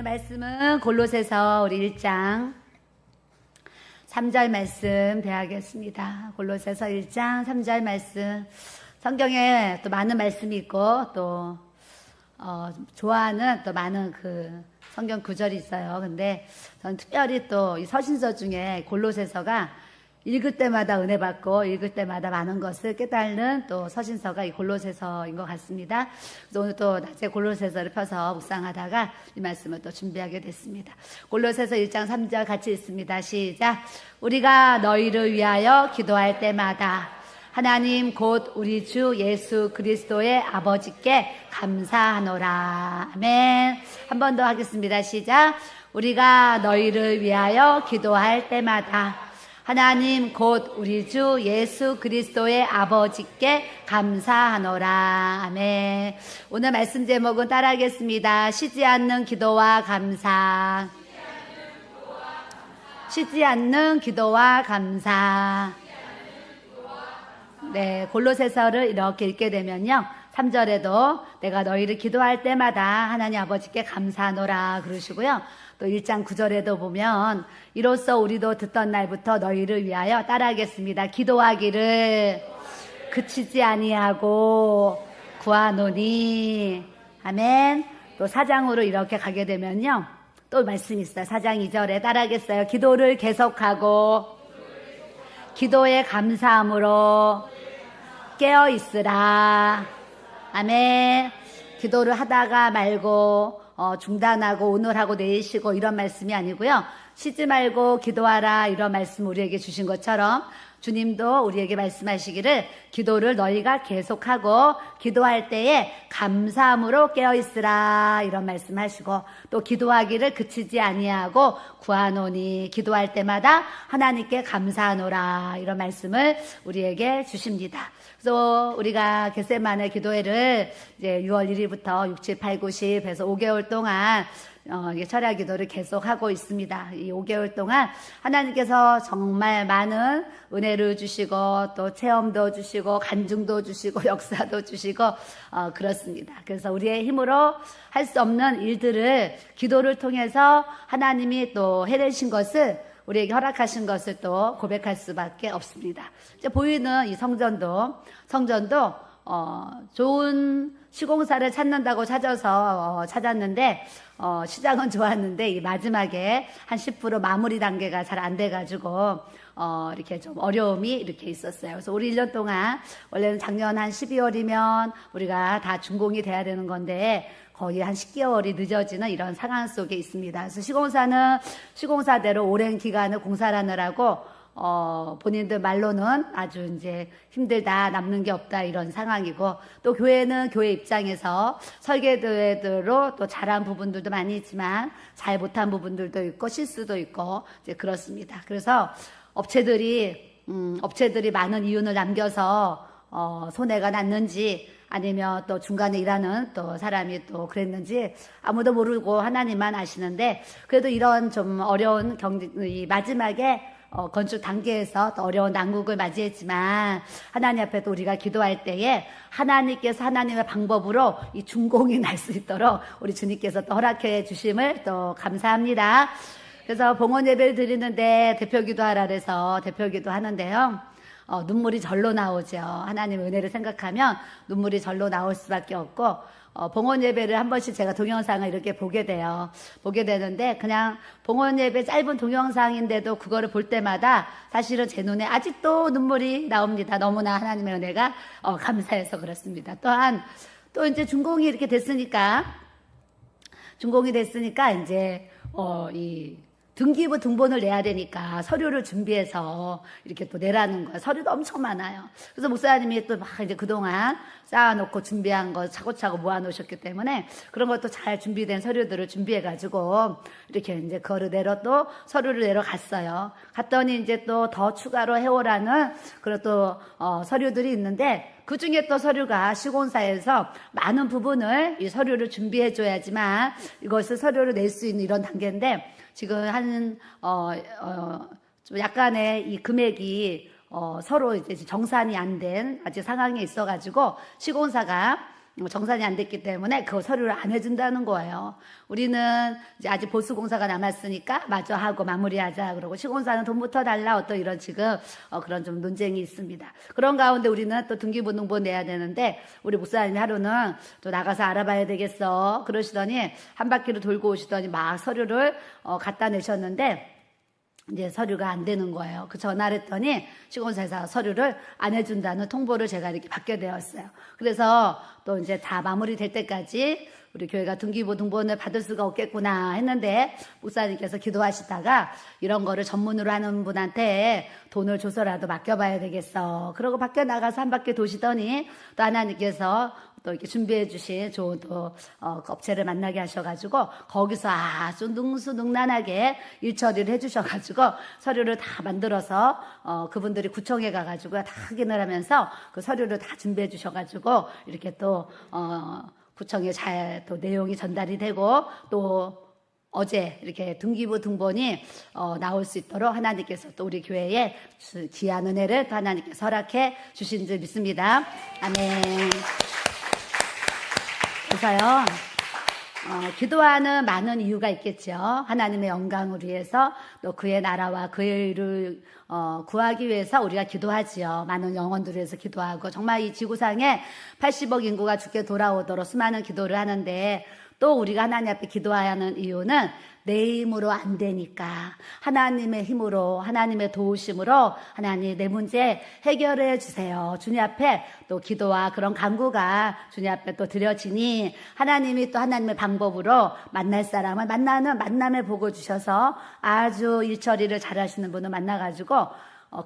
오늘 말씀은 골로새서 우리 1장 3절 말씀 대하겠습니다. 골로새서 1장 3절 말씀. 성경에 또 많은 말씀이 있고 또 좋아하는 또 많은 그 성경 구절이 있어요. 근데 저는 특별히 또 이 서신서 중에 골로새서가 읽을 때마다 은혜 받고 읽을 때마다 많은 것을 깨닫는 또 서신서가 이 골로새서인 것 같습니다. 그래서 오늘 또 낮에 골로새서를 펴서 묵상하다가 이 말씀을 또 준비하게 됐습니다. 골로새서 1장 3절 같이 읽습니다. 시작. 우리가 너희를 위하여 기도할 때마다 하나님 곧 우리 주 예수 그리스도의 아버지께 감사하노라. 아멘. 한 번 더 하겠습니다. 시작. 우리가 너희를 위하여 기도할 때마다 하나님 곧 우리 주 예수 그리스도의 아버지께 감사하노라. 아멘. 오늘 말씀 제목은 따라하겠습니다. 쉬지 않는 기도와 감사. 쉬지 않는 기도와 감사. 네, 골로새서를 이렇게 읽게 되면요, 3절에도 내가 너희를 기도할 때마다 하나님 아버지께 감사하노라 그러시고요. 또 1장 9절에도 보면 이로써 우리도 듣던 날부터 너희를 위하여 따라하겠습니다. 기도하기를 그치지 아니하고 구하노니. 아멘. 또 4장으로 이렇게 가게 되면요, 또 말씀이 있어요. 4장 2절에 따라하겠어요. 기도를 계속하고 기도에 감사함으로 깨어 있으라. 아멘. 기도를 하다가 말고 중단하고 오늘 하고 내일 쉬고 이런 말씀이 아니고요. 쉬지 말고 기도하라 이런 말씀 우리에게 주신 것처럼 주님도 우리에게 말씀하시기를 기도를 너희가 계속하고 기도할 때에 감사함으로 깨어있으라 이런 말씀하시고, 또 기도하기를 그치지 아니하고 구하노니 기도할 때마다 하나님께 감사하노라 이런 말씀을 우리에게 주십니다. 그래서 우리가 겟세마네 기도회를 이제 6월 1일부터 6, 7, 8, 9, 10 해서 5개월 동안 철야 기도를 계속하고 있습니다. 이 5개월 동안 하나님께서 정말 많은 은혜를 주시고 또 체험도 주시고 간증도 주시고 역사도 주시고 그렇습니다. 그래서 우리의 힘으로 할 수 없는 일들을 기도를 통해서 하나님이 또 해내신 것을, 우리에게 허락하신 것을 또 고백할 수밖에 없습니다. 이제 보이는 이 성전도 좋은 시공사를 찾는다고 찾았는데 시장은 좋았는데 이 마지막에 한 10% 마무리 단계가 잘 안 돼가지고 이렇게 좀 어려움이 이렇게 있었어요. 그래서 우리 1년 동안 원래는 작년 한 12월이면 우리가 다 준공이 돼야 되는 건데 거의 한 10개월이 늦어지는 이런 상황 속에 있습니다. 그래서 시공사는 시공사대로 오랜 기간을 공사를 하느라고 본인들 말로는 아주 이제 힘들다, 남는 게 없다 이런 상황이고, 또 교회는 교회 입장에서 설계대로 또 잘한 부분들도 많이 있지만 잘 못한 부분들도 있고 실수도 있고 이제 그렇습니다. 그래서 업체들이 많은 이윤을 남겨서 손해가 났는지 아니면 또 중간에 일하는 또 사람이 또 그랬는지 아무도 모르고 하나님만 아시는데, 그래도 이런 좀 어려운 이 마지막에 건축 단계에서 또 어려운 난국을 맞이했지만 하나님 앞에 또 우리가 기도할 때에 하나님께서 하나님의 방법으로 이 준공이 날 수 있도록 우리 주님께서 또 허락해 주심을 또 감사합니다. 그래서 봉헌 예배를 드리는데 대표기도 하라 그래서 대표기도 하는데요, 눈물이 절로 나오죠. 하나님의 은혜를 생각하면 눈물이 절로 나올 수밖에 없고, 봉헌 예배를 한 번씩 제가 동영상을 이렇게 보게 되는데 그냥 봉헌 예배 짧은 동영상인데도 그거를 볼 때마다 사실은 제 눈에 아직도 눈물이 나옵니다. 너무나 하나님의 은혜가 감사해서 그렇습니다. 또한 또 이제 준공이 이렇게 됐으니까 이제 이 등기부 등본을 내야 되니까 서류를 준비해서 이렇게 또 내라는 거예요. 서류도 엄청 많아요. 그래서 목사님이 또 막 이제 그동안 쌓아놓고 준비한 거 차곡차곡 모아놓으셨기 때문에 그런 것도 잘 준비된 서류들을 준비해가지고 이렇게 이제 그거를 내러 또 서류를 내러 갔어요. 갔더니 이제 또 더 추가로 해오라는 그런 또 서류들이 있는데, 그 중에 또 서류가 시공사에서 많은 부분을 이 서류를 준비해줘야지만 이것을 서류를 낼 수 있는 이런 단계인데, 지금 좀 약간의 이 금액이 서로 이제 정산이 안 된 아직 상황에 있어가지고 시공사가 정산이 안 됐기 때문에 그 서류를 안 해준다는 거예요. 우리는 이제 아직 보수공사가 남았으니까 마저 하고 마무리하자 그러고, 시공사는 돈부터 달라, 어떤 이런 지금 그런 좀 논쟁이 있습니다. 그런 가운데 우리는 또 등기부등본 내야 되는데, 우리 목사님이 하루는 또 나가서 알아봐야 되겠어 그러시더니 한 바퀴를 돌고 오시더니 막 서류를 갖다 내셨는데 이제 서류가 안 되는 거예요. 그 전화를 했더니 시공사에서 서류를 안 해준다는 통보를 제가 이렇게 받게 되었어요. 그래서 또 이제 다 마무리될 때까지 우리 교회가 등기부등본을 받을 수가 없겠구나 했는데, 목사님께서 기도하시다가 이런 거를 전문으로 하는 분한테 돈을 줘서라도 맡겨봐야 되겠어. 그러고 밖에 나가서 한 바퀴 도시더니 또 하나님께서 또 이렇게 준비해 주신 좋은 또 업체를 만나게 하셔가지고 거기서 아주 능수능란하게 일처리를 해주셔가지고 서류를 다 만들어서 그분들이 구청에 가가지고 다 확인을 하면서 그 서류를 다 준비해 주셔가지고 이렇게 또 구청에 잘 또 내용이 전달이 되고, 또 어제 이렇게 등기부등본이 나올 수 있도록 하나님께서 또 우리 교회에 귀한 은혜를 또 하나님께서 허락해 주신 줄 믿습니다. 아멘. 그래서요, 기도하는 많은 이유가 있겠죠. 하나님의 영광을 위해서, 또 그의 나라와 그의 의를 구하기 위해서 우리가 기도하지요. 많은 영혼들을 위해서 기도하고, 정말 이 지구상에 80억 인구가 죽게 돌아오도록 수많은 기도를 하는데, 또 우리가 하나님 앞에 기도해야 하는 이유는 내 힘으로 안 되니까 하나님의 힘으로, 하나님의 도우심으로 하나님 내 문제 해결해 주세요. 주님 앞에 또 기도와 그런 간구가 주님 앞에 또 드려지니, 하나님이 또 하나님의 방법으로 만날 사람을 만나는 만남의 복을 주셔서 아주 일처리를 잘하시는 분을 만나가지고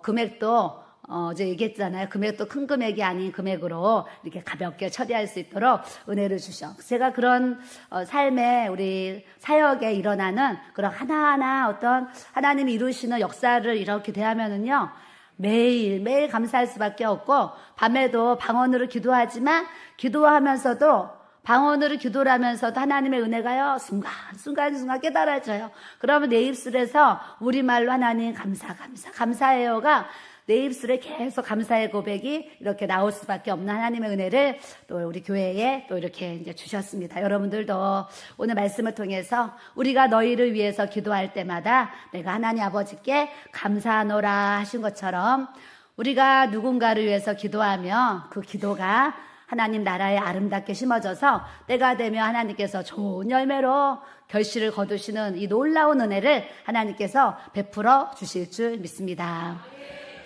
금액도 어제 얘기했잖아요. 금액도 큰 금액이 아닌 금액으로 이렇게 가볍게 처리할 수 있도록 은혜를 주셔. 제가 그런 삶에, 우리 사역에 일어나는 그런 하나하나 어떤 하나님이 이루시는 역사를 이렇게 대하면은요, 매일 감사할 수밖에 없고, 밤에도 방언으로 기도하지만 기도하면서도 방언으로 기도를 하면서도 하나님의 은혜가요, 순간순간 깨달아져요. 그러면 내 입술에서 우리말로 하나님 감사해요가 내 입술에 계속 감사의 고백이 이렇게 나올 수밖에 없는 하나님의 은혜를 또 우리 교회에 또 이렇게 이제 주셨습니다. 여러분들도 오늘 말씀을 통해서 우리가 너희를 위해서 기도할 때마다 내가 하나님 아버지께 감사하노라 하신 것처럼, 우리가 누군가를 위해서 기도하며 그 기도가 하나님 나라에 아름답게 심어져서 때가 되면 하나님께서 좋은 열매로 결실을 거두시는 이 놀라운 은혜를 하나님께서 베풀어 주실 줄 믿습니다.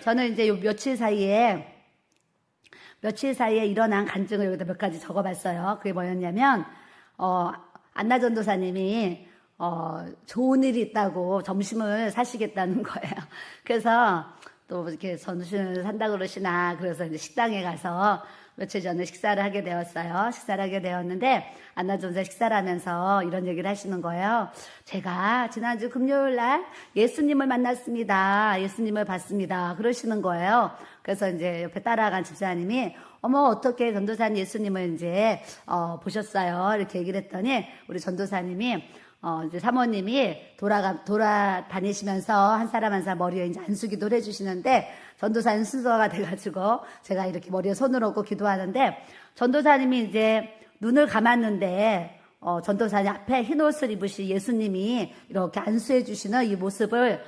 저는 이제 요 며칠 사이에 일어난 간증을 여기다 몇 가지 적어봤어요. 그게 뭐였냐면, 안나 전도사님이 좋은 일이 있다고 점심을 사시겠다는 거예요. 그래서 또 이렇게 점심을 산다 그러시나, 그래서 이제 식당에 가서 며칠 전에 식사를 하게 되었어요. 식사를 하게 되었는데, 안나 전도사 식사를 하면서 이런 얘기를 하시는 거예요. 제가 지난주 금요일 날 예수님을 만났습니다. 예수님을 봤습니다. 그러시는 거예요. 그래서 이제 옆에 따라간 집사님이, 어머, 어떻게 전도사님 예수님을 이제 보셨어요? 이렇게 얘기를 했더니, 우리 전도사님이 이제 사모님이 돌아다니시면서 한 사람 한 사람 머리에 이제 안수기도를 해주시는데, 전도사님 순서가 돼가지고 제가 이렇게 머리에 손을 얹고 기도하는데, 전도사님이 이제 눈을 감았는데, 전도사님 앞에 흰 옷을 입으신 예수님이 이렇게 안수해 주시는 이 모습을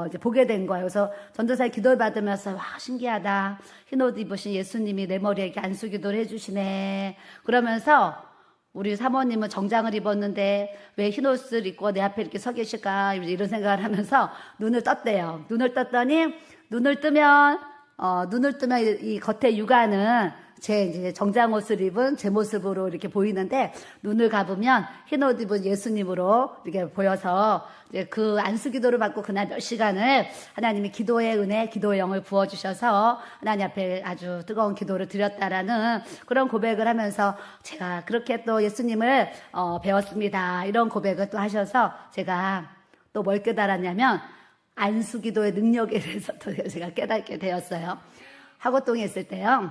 이제 보게 된 거예요. 그래서 전도사님 기도를 받으면서, 와, 신기하다. 흰 옷 입으신 예수님이 내 머리에 이렇게 안수 기도를 해주시네. 그러면서 우리 사모님은 정장을 입었는데 왜 흰옷을 입고 내 앞에 이렇게 서 계실까, 이런 생각을 하면서 눈을 떴대요. 눈을 떴더니, 눈을 뜨면 이 겉에 육안은 제 이제 정장옷을 입은 제 모습으로 이렇게 보이는데, 눈을 감으면 흰옷 입은 예수님으로 이렇게 보여서, 이제 그 안수기도를 받고 그날 몇 시간을 하나님이 기도의 은혜, 기도의 영을 부어주셔서 하나님 앞에 아주 뜨거운 기도를 드렸다라는 그런 고백을 하면서, 제가 그렇게 또 예수님을 배웠습니다. 이런 고백을 또 하셔서 제가 또 뭘 깨달았냐면, 안수기도의 능력에 대해서 또 제가 깨닫게 되었어요. 하고동에 있을 때요,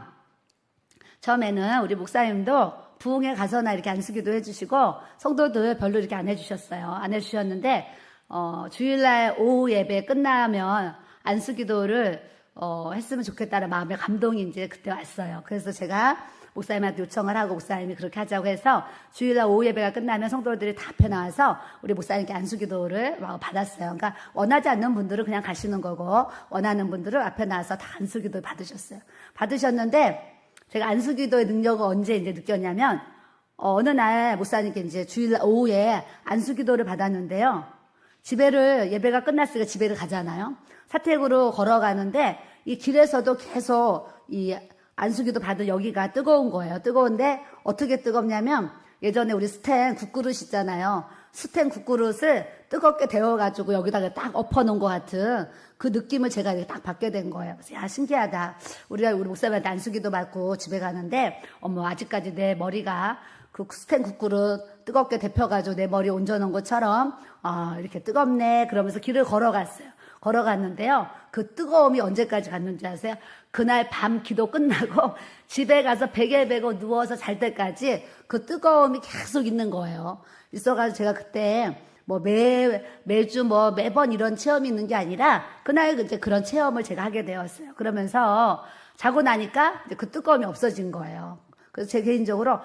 처음에는 우리 목사님도 부흥회 가서나 이렇게 안수기도 해주시고, 성도들 별로 이렇게 안 해주셨어요. 안 해주셨는데, 주일날 오후 예배 끝나면 안수기도를 했으면 좋겠다는 마음의 감동이 이제 그때 왔어요. 그래서 제가 목사님한테 요청을 하고 목사님이 그렇게 하자고 해서 주일날 오후 예배가 끝나면 성도들이 다 앞에 나와서 우리 목사님께 안수기도를 받았어요. 그러니까 원하지 않는 분들은 그냥 가시는 거고 원하는 분들은 앞에 나와서 다 안수기도 받으셨어요. 받으셨는데 제가 안수기도의 능력을 언제 이제 느꼈냐면 어느 날 목사님께 이제 주일날 오후에 안수기도를 받았는데요. 예배가 끝났으니까 집에를 가잖아요. 사택으로 걸어가는데 이 길에서도 계속 이 안수기도 받은 여기가 뜨거운 거예요. 뜨거운데 어떻게 뜨겁냐면 예전에 우리 스텐 국그릇 있잖아요. 스텐 국그릇을 뜨겁게 데워가지고 여기다가 딱 엎어놓은 것 같은 그 느낌을 제가 딱 받게 된 거예요. 그래서 야, 신기하다. 우리 목사님한테 안수기도 받고 집에 가는데 어머 아직까지 내 머리가 그 스텐 국그릇 뜨겁게 데펴가지고 내 머리에 얹어놓은 것처럼 이렇게 뜨겁네. 그러면서 길을 걸어갔는데요. 그 뜨거움이 언제까지 갔는지 아세요? 그날 밤 기도 끝나고 집에 가서 베개 베고 누워서 잘 때까지 그 뜨거움이 계속 있는 거예요. 있어가지고 제가 그때 매주 매번 이런 체험이 있는 게 아니라 그날 이제 그런 체험을 제가 하게 되었어요. 그러면서 자고 나니까 이제 그 뜨거움이 없어진 거예요. 그래서 제 개인적으로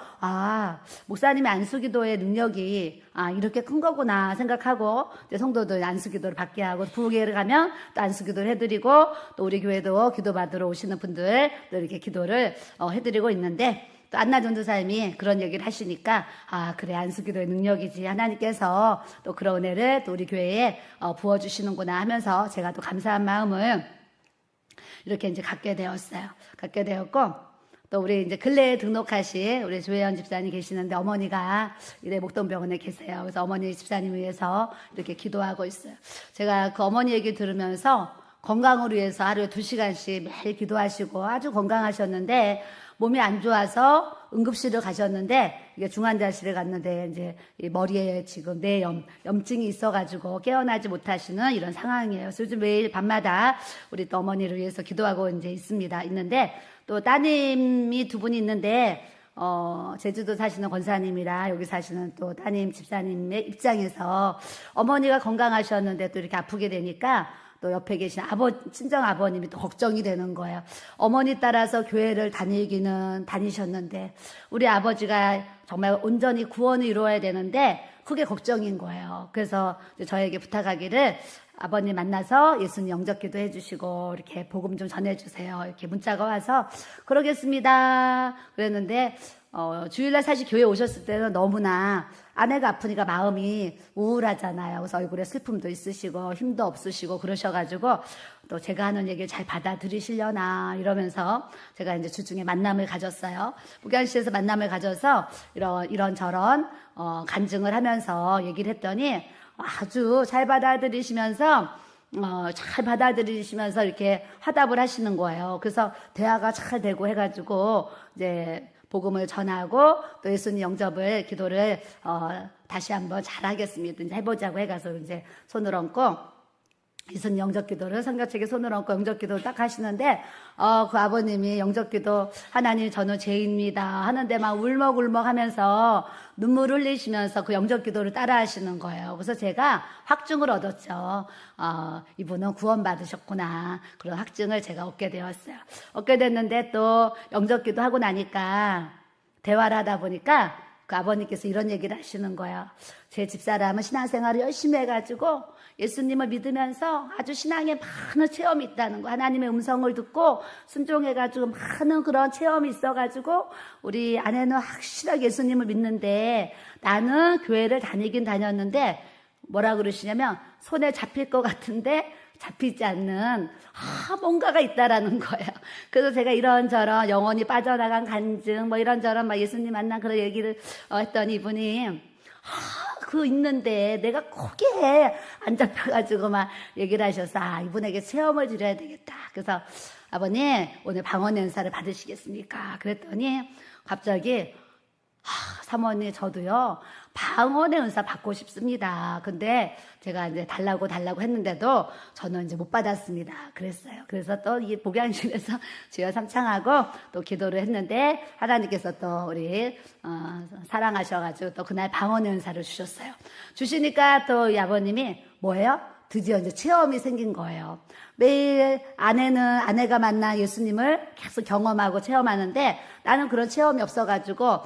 목사님의 안수기도의 능력이 이렇게 큰 거구나 생각하고 이제 성도들 안수기도를 받게 하고 부교회를 가면 또 안수기도를 해드리고 또 우리 교회도 기도받으러 오시는 분들 또 이렇게 기도를 해드리고 있는데 또 안나 전도사님이 그런 얘기를 하시니까 그래 안수기도의 능력이지 하나님께서 또 그런 은혜를 또 우리 교회에 부어주시는구나 하면서 제가 또 감사한 마음을 이렇게 이제 갖게 되었고 또 우리 이제 근래에 등록하신 우리 조혜연 집사님 계시는데 어머니가 이래 목동병원에 계세요. 그래서 어머니 집사님 위해서 이렇게 기도하고 있어요. 제가 그 어머니 얘기 들으면서 건강을 위해서 하루에 2시간씩 매일 기도하시고 아주 건강하셨는데 몸이 안 좋아서 응급실을 가셨는데 이게 중환자실에 갔는데 이제 이 머리에 지금 염증이 있어가지고 깨어나지 못하시는 이런 상황이에요. 그래서 요즘 매일 밤마다 우리 또 어머니를 위해서 기도하고 이제 있는데 또 따님이 2분이 있는데 제주도 사시는 권사님이라 여기 사시는 또 따님 집사님의 입장에서 어머니가 건강하셨는데 또 이렇게 아프게 되니까 또 옆에 계신 친정 아버님이 또 걱정이 되는 거예요. 어머니 따라서 교회를 다니셨는데 우리 아버지가 정말 온전히 구원을 이루어야 되는데 그게 걱정인 거예요. 그래서 저에게 부탁하기를 아버님 만나서 예수님 영접기도 해주시고 이렇게 복음 좀 전해주세요. 이렇게 문자가 와서 그러겠습니다. 그랬는데 주일날 사실 교회 오셨을 때는 너무나 아내가 아프니까 마음이 우울하잖아요. 그래서 얼굴에 슬픔도 있으시고 힘도 없으시고 그러셔가지고 또 제가 하는 얘기를 잘 받아들이시려나 이러면서 제가 이제 주중에 만남을 가졌어요. 북양시에서 만남을 가져서 이런저런 간증을 하면서 얘기를 했더니 아주 잘 받아들이시면서 이렇게 화답을 하시는 거예요. 그래서 대화가 잘 되고 해가지고 이제 복음을 전하고 또 예수님 영접을 기도를 다시 한번 잘하겠습니다. 이제 해보자고 해가서 이제 손을 얹고 예수님 영접기도를 성경책에 손을 얹고 영접기도를 딱 하시는데 그 아버님이 영접기도 하나님 저는 죄인입니다 하는데 막 울먹울먹 하면서 눈물 흘리시면서 그 영접기도를 따라 하시는 거예요. 그래서 제가 확증을 얻었죠. 이분은 구원받으셨구나. 그런 확증을 제가 얻게 되었어요. 얻게 됐는데 또 영접기도 하고 나니까 대화를 하다 보니까 그 아버님께서 이런 얘기를 하시는 거예요. 제 집사람은 신앙생활을 열심히 해가지고 예수님을 믿으면서 아주 신앙에 많은 체험이 있다는 거. 하나님의 음성을 듣고 순종해가지고 많은 그런 체험이 있어가지고 우리 아내는 확실하게 예수님을 믿는데 나는 교회를 다녔는데 뭐라 그러시냐면 손에 잡힐 것 같은데 잡히지 않는 뭔가가 있다라는 거예요. 그래서 제가 이런저런 영혼이 빠져나간 간증 이런저런 예수님 만난 그런 얘기를 했더니 이분이 있는데 내가 거기에 안 잡혀가지고 막 얘기를 하셔서 이분에게 체험을 드려야 되겠다. 그래서 아버님 오늘 방언 연사를 받으시겠습니까? 그랬더니 갑자기 사모님 저도요 방언의 은사 받고 싶습니다. 근데 제가 이제 달라고 했는데도 저는 이제 못 받았습니다. 그랬어요. 그래서 또 이 복양실에서 주여 삼창하고 또 기도를 했는데 하나님께서 또 우리 사랑하셔가지고 또 그날 방언의 은사를 주셨어요. 주시니까 또 이 아버님이 뭐예요? 드디어 이제 체험이 생긴 거예요. 매일 아내가 만나 예수님을 계속 경험하고 체험하는데 나는 그런 체험이 없어가지고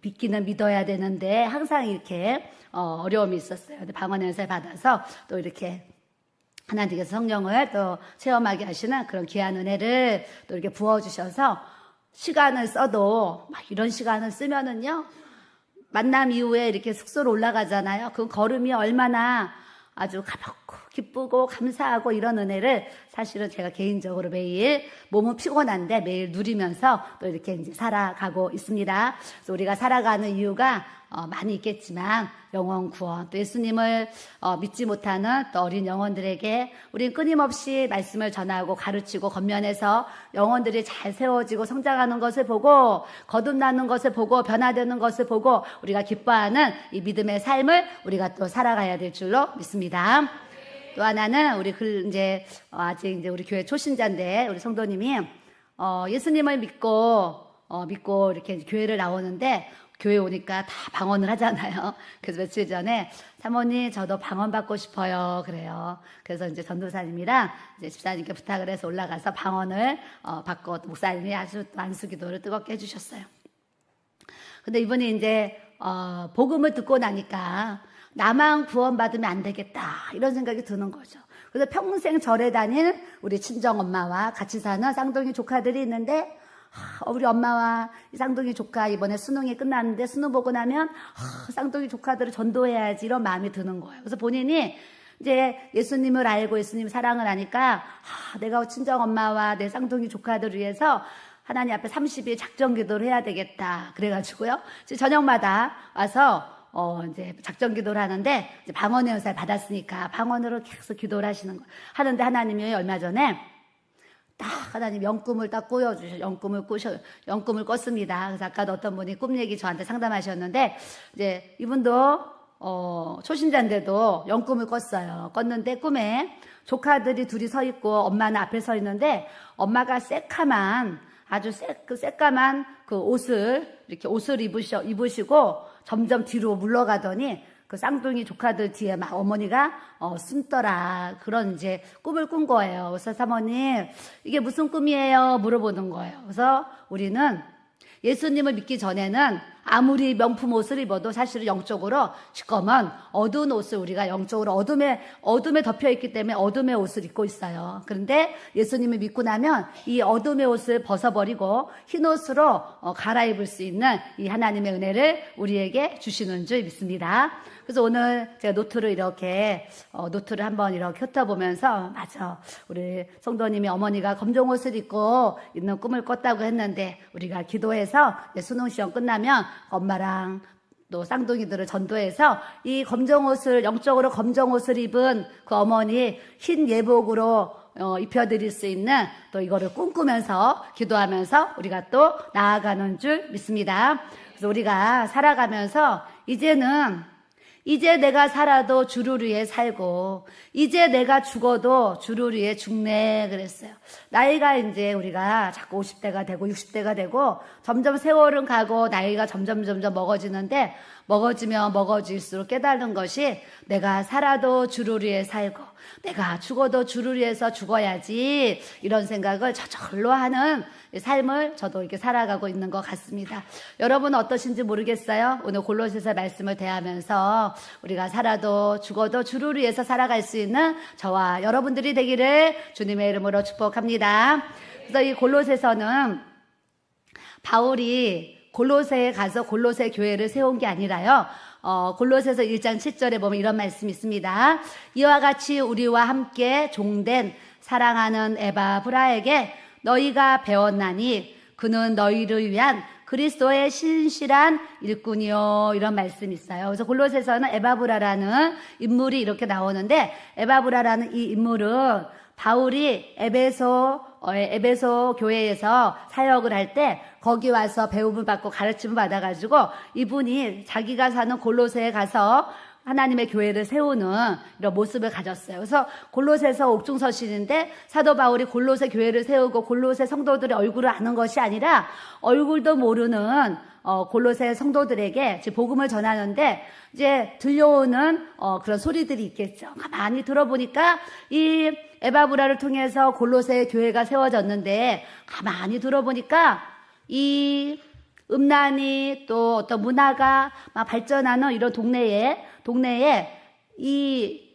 믿기는 믿어야 되는데 항상 이렇게 어려움이 있었어요. 근데 방언의 은사를 받아서 또 이렇게 하나님께서 성령을 또 체험하게 하시는 그런 귀한 은혜를 또 이렇게 부어주셔서 시간을 써도 막 이런 시간을 쓰면은요, 만남 이후에 이렇게 숙소로 올라가잖아요. 그 걸음이 얼마나 아주 가볍고 기쁘고 감사하고 이런 은혜를 사실은 제가 개인적으로 매일 몸은 피곤한데 매일 누리면서 또 이렇게 이제 살아가고 있습니다. 그래서 우리가 살아가는 이유가 많이 있겠지만 영혼 구원, 또 예수님을 믿지 못하는 또 어린 영혼들에게 우린 끊임없이 말씀을 전하고 가르치고 겉면에서 영혼들이 잘 세워지고 성장하는 것을 보고 거듭나는 것을 보고 변화되는 것을 보고 우리가 기뻐하는 이 믿음의 삶을 우리가 또 살아가야 될 줄로 믿습니다. 또 하나는 우리 아직 이제 우리 교회 초신자인데 우리 성도님이 예수님을 믿고 이렇게 교회를 나오는데 교회 오니까 다 방언을 하잖아요. 그래서 며칠 전에 사모님 저도 방언 받고 싶어요. 그래요. 그래서 이제 전도사님이랑 이제 집사님께 부탁을 해서 올라가서 방언을 받고 목사님이 아주 안수기도를 뜨겁게 해주셨어요. 근데 이분이 이제 복음을 듣고 나니까 나만 구원받으면 안 되겠다 이런 생각이 드는 거죠. 그래서 평생 절에 다닌 우리 친정엄마와 같이 사는 쌍둥이 조카들이 있는데 우리 엄마와 이 쌍둥이 조카 이번에 수능이 끝났는데 수능 보고 나면 쌍둥이 조카들을 전도해야지 이런 마음이 드는 거예요. 그래서 본인이 이제 예수님을 알고 예수님 사랑을 하니까 내가 친정엄마와 내 쌍둥이 조카들을 위해서 하나님 앞에 30일 작정 기도를 해야 되겠다. 그래가지고요. 저녁마다 와서 이제 작정 기도를 하는데 이제 방언의 은사를 받았으니까 방언으로 계속 기도를 하는데 하나님이 얼마 전에 딱 하나님 영꿈을 딱 꾸어주셔. 영꿈을 꿨습니다. 그래서 아까도 어떤 분이 꿈 얘기 저한테 상담하셨는데 이제 이분도 초신자인데도 영꿈을 꿨어요. 꿨는데 꿈에 조카들이 둘이 서 있고 엄마는 앞에 서 있는데 엄마가 아주 새까만 그 옷을 입으시고 점점 뒤로 물러가더니 그 쌍둥이 조카들 뒤에 막 어머니가 숨더라 그런 이제 꿈을 꾼 거예요. 그래서 사모님 이게 무슨 꿈이에요? 물어보는 거예요. 그래서 우리는 예수님을 믿기 전에는 아무리 명품 옷을 입어도 사실은 영적으로 시꺼먼 어두운 옷을 우리가 영적으로 어둠에 덮여있기 때문에 어둠의 옷을 입고 있어요. 그런데 예수님을 믿고 나면 이 어둠의 옷을 벗어버리고 흰 옷으로 갈아입을 수 있는 이 하나님의 은혜를 우리에게 주시는 줄 믿습니다. 그래서 오늘 제가 노트를 한번 이렇게 훑어보면서 맞아 우리 성도님이 어머니가 검정 옷을 입고 있는 꿈을 꿨다고 했는데 우리가 기도해서 수능시험 끝나면 엄마랑 또 쌍둥이들을 전도해서 이 영적으로 검정 옷을 입은 그 어머니 흰 예복으로 입혀드릴 수 있는 또 이거를 꿈꾸면서 기도하면서 우리가 또 나아가는 줄 믿습니다. 그래서 우리가 살아가면서 이제 내가 살아도 주를 위해 살고 이제 내가 죽어도 주를 위해 죽네 그랬어요. 나이가 이제 우리가 자꾸 50대가 되고 60대가 되고 점점 세월은 가고 나이가 점점 먹어지는데 먹어지면 먹어질수록 깨달은 것이 내가 살아도 주를 위해 살고 내가 죽어도 주를 위해서 죽어야지 이런 생각을 저절로 하는 삶을 저도 이렇게 살아가고 있는 것 같습니다. 여러분은 어떠신지 모르겠어요. 오늘 골로새서 말씀을 대하면서 우리가 살아도 죽어도 주를 위해서 살아갈 수 있는 저와 여러분들이 되기를 주님의 이름으로 축복합니다. 그래서 이 골로새서는 바울이 골로새에 가서 골로새 교회를 세운 게 아니라요. 골로새서 1장 7절에 보면 이런 말씀이 있습니다. 이와 같이 우리와 함께 종된 사랑하는 에바브라에게 너희가 배웠나니 그는 너희를 위한 그리스도의 신실한 일꾼이요 이런 말씀이 있어요. 그래서 골로새서는 에바브라라는 인물이 이렇게 나오는데 에바브라라는 이 인물은 바울이 에베소 교회에서 사역을 할 때 거기 와서 배움을 받고 가르침을 받아가지고 이분이 자기가 사는 골로새에 가서 하나님의 교회를 세우는 이런 모습을 가졌어요. 그래서 골로새서 옥중서신인데 사도 바울이 골로새 교회를 세우고 골로새 성도들의 얼굴을 아는 것이 아니라 얼굴도 모르는 골로새 성도들에게 이제 복음을 전하는데 이제 들려오는 그런 소리들이 있겠죠. 가만히 들어보니까 이 에바브라를 통해서 골로새 교회가 세워졌는데 가만히 들어보니까 이 음란이 또 어떤 문화가 막 발전하는 이런 동네에 이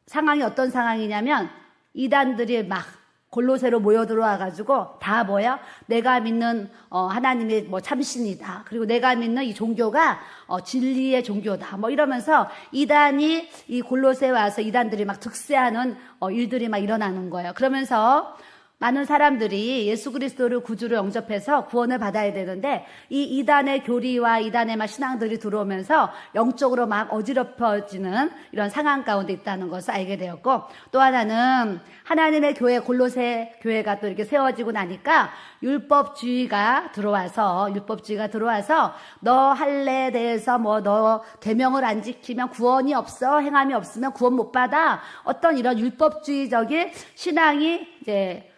상황이 어떤 상황이냐면 이단들이 막 골로새로 모여 들어와가지고 다 뭐야? 내가 믿는 하나님의 뭐 참신이다. 그리고 내가 믿는 이 종교가 진리의 종교다. 뭐 이러면서 이단이 이 골로새에 와서 이단들이 막 득세하는 일들이 막 일어나는 거예요. 그러면서 많은 사람들이 예수 그리스도를 구주로 영접해서 구원을 받아야 되는데 이 이단의 교리와 이단의 막 신앙들이 들어오면서 영적으로 막 어지럽혀지는 이런 상황 가운데 있다는 것을 알게 되었고, 또 하나는 하나님의 교회 골로새 교회가 또 이렇게 세워지고 나니까 율법주의가 들어와서 너 할례에 대해서 뭐 너 계명을 안 지키면 구원이 없어, 행함이 없으면 구원 못 받아, 어떤 이런 율법주의적인 신앙이 이제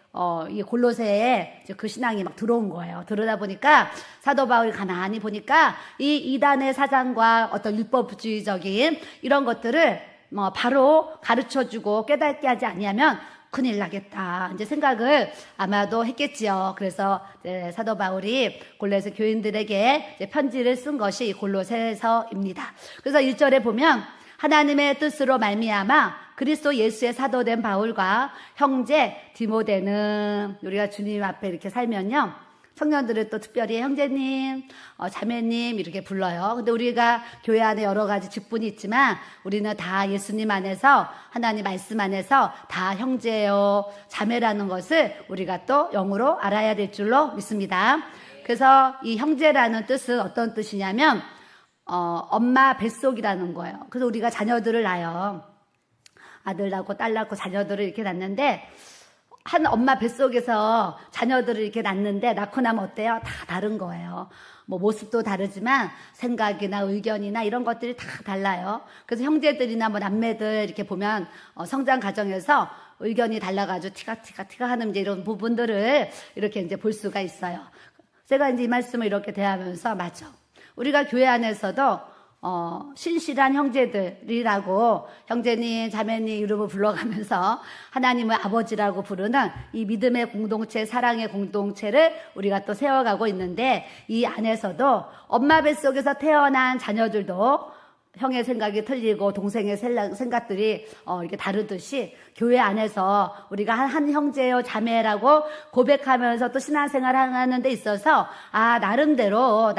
이 골로새에 이제 그 신앙이 막 들어온 거예요. 들어다 보니까 사도 바울이 가만히 보니까 이 이단의 사상과 어떤 율법주의적인 이런 것들을 뭐 바로 가르쳐주고 깨닫게 하지 아니하면 큰일 나겠다. 이제 생각을 아마도 했겠지요. 그래서 이제 사도 바울이 골로새 교인들에게 이제 편지를 쓴 것이 골로새서입니다. 그래서 1절에 보면 하나님의 뜻으로 말미암아 그리스도 예수의 사도된 바울과 형제 디모데는, 우리가 주님 앞에 이렇게 살면요, 청년들을 또 특별히 형제님, 자매님 이렇게 불러요. 근데 우리가 교회 안에 여러 가지 직분이 있지만 우리는 다 예수님 안에서, 하나님 말씀 안에서 다 형제요, 자매라는 것을 우리가 또 영으로 알아야 될 줄로 믿습니다. 그래서 이 형제라는 뜻은 어떤 뜻이냐면 엄마 뱃속이라는 거예요. 그래서 우리가 자녀들을 낳아요. 아들 낳고 딸 낳고 자녀들을 이렇게 낳는데, 한 엄마 뱃속에서 자녀들을 이렇게 낳는데 낳고 나면 어때요? 다 다른 거예요. 뭐 모습도 다르지만 생각이나 의견이나 이런 것들이 다 달라요. 그래서 형제들이나 뭐 남매들 이렇게 보면 성장 과정에서 의견이 달라가지고 티가 하는 이제 이런 부분들을 이렇게 이제 볼 수가 있어요. 제가 이제 이 말씀을 이렇게 대하면서, 맞죠? 우리가 교회 안에서도 신실한 형제들이라고 형제님, 자매님 이름을 불러가면서 하나님을 아버지라고 부르는 이 믿음의 공동체, 사랑의 공동체를 우리가 또 세워가고 있는데, 이 안에서도 엄마 뱃속에서 태어난 자녀들도 형의 생각이 틀리고 동생의 생각들이 이렇게 다르듯이 교회 안에서 우리가 한 형제요 자매라고 고백하면서 또 신앙생활 하는 데 있어서 나름대로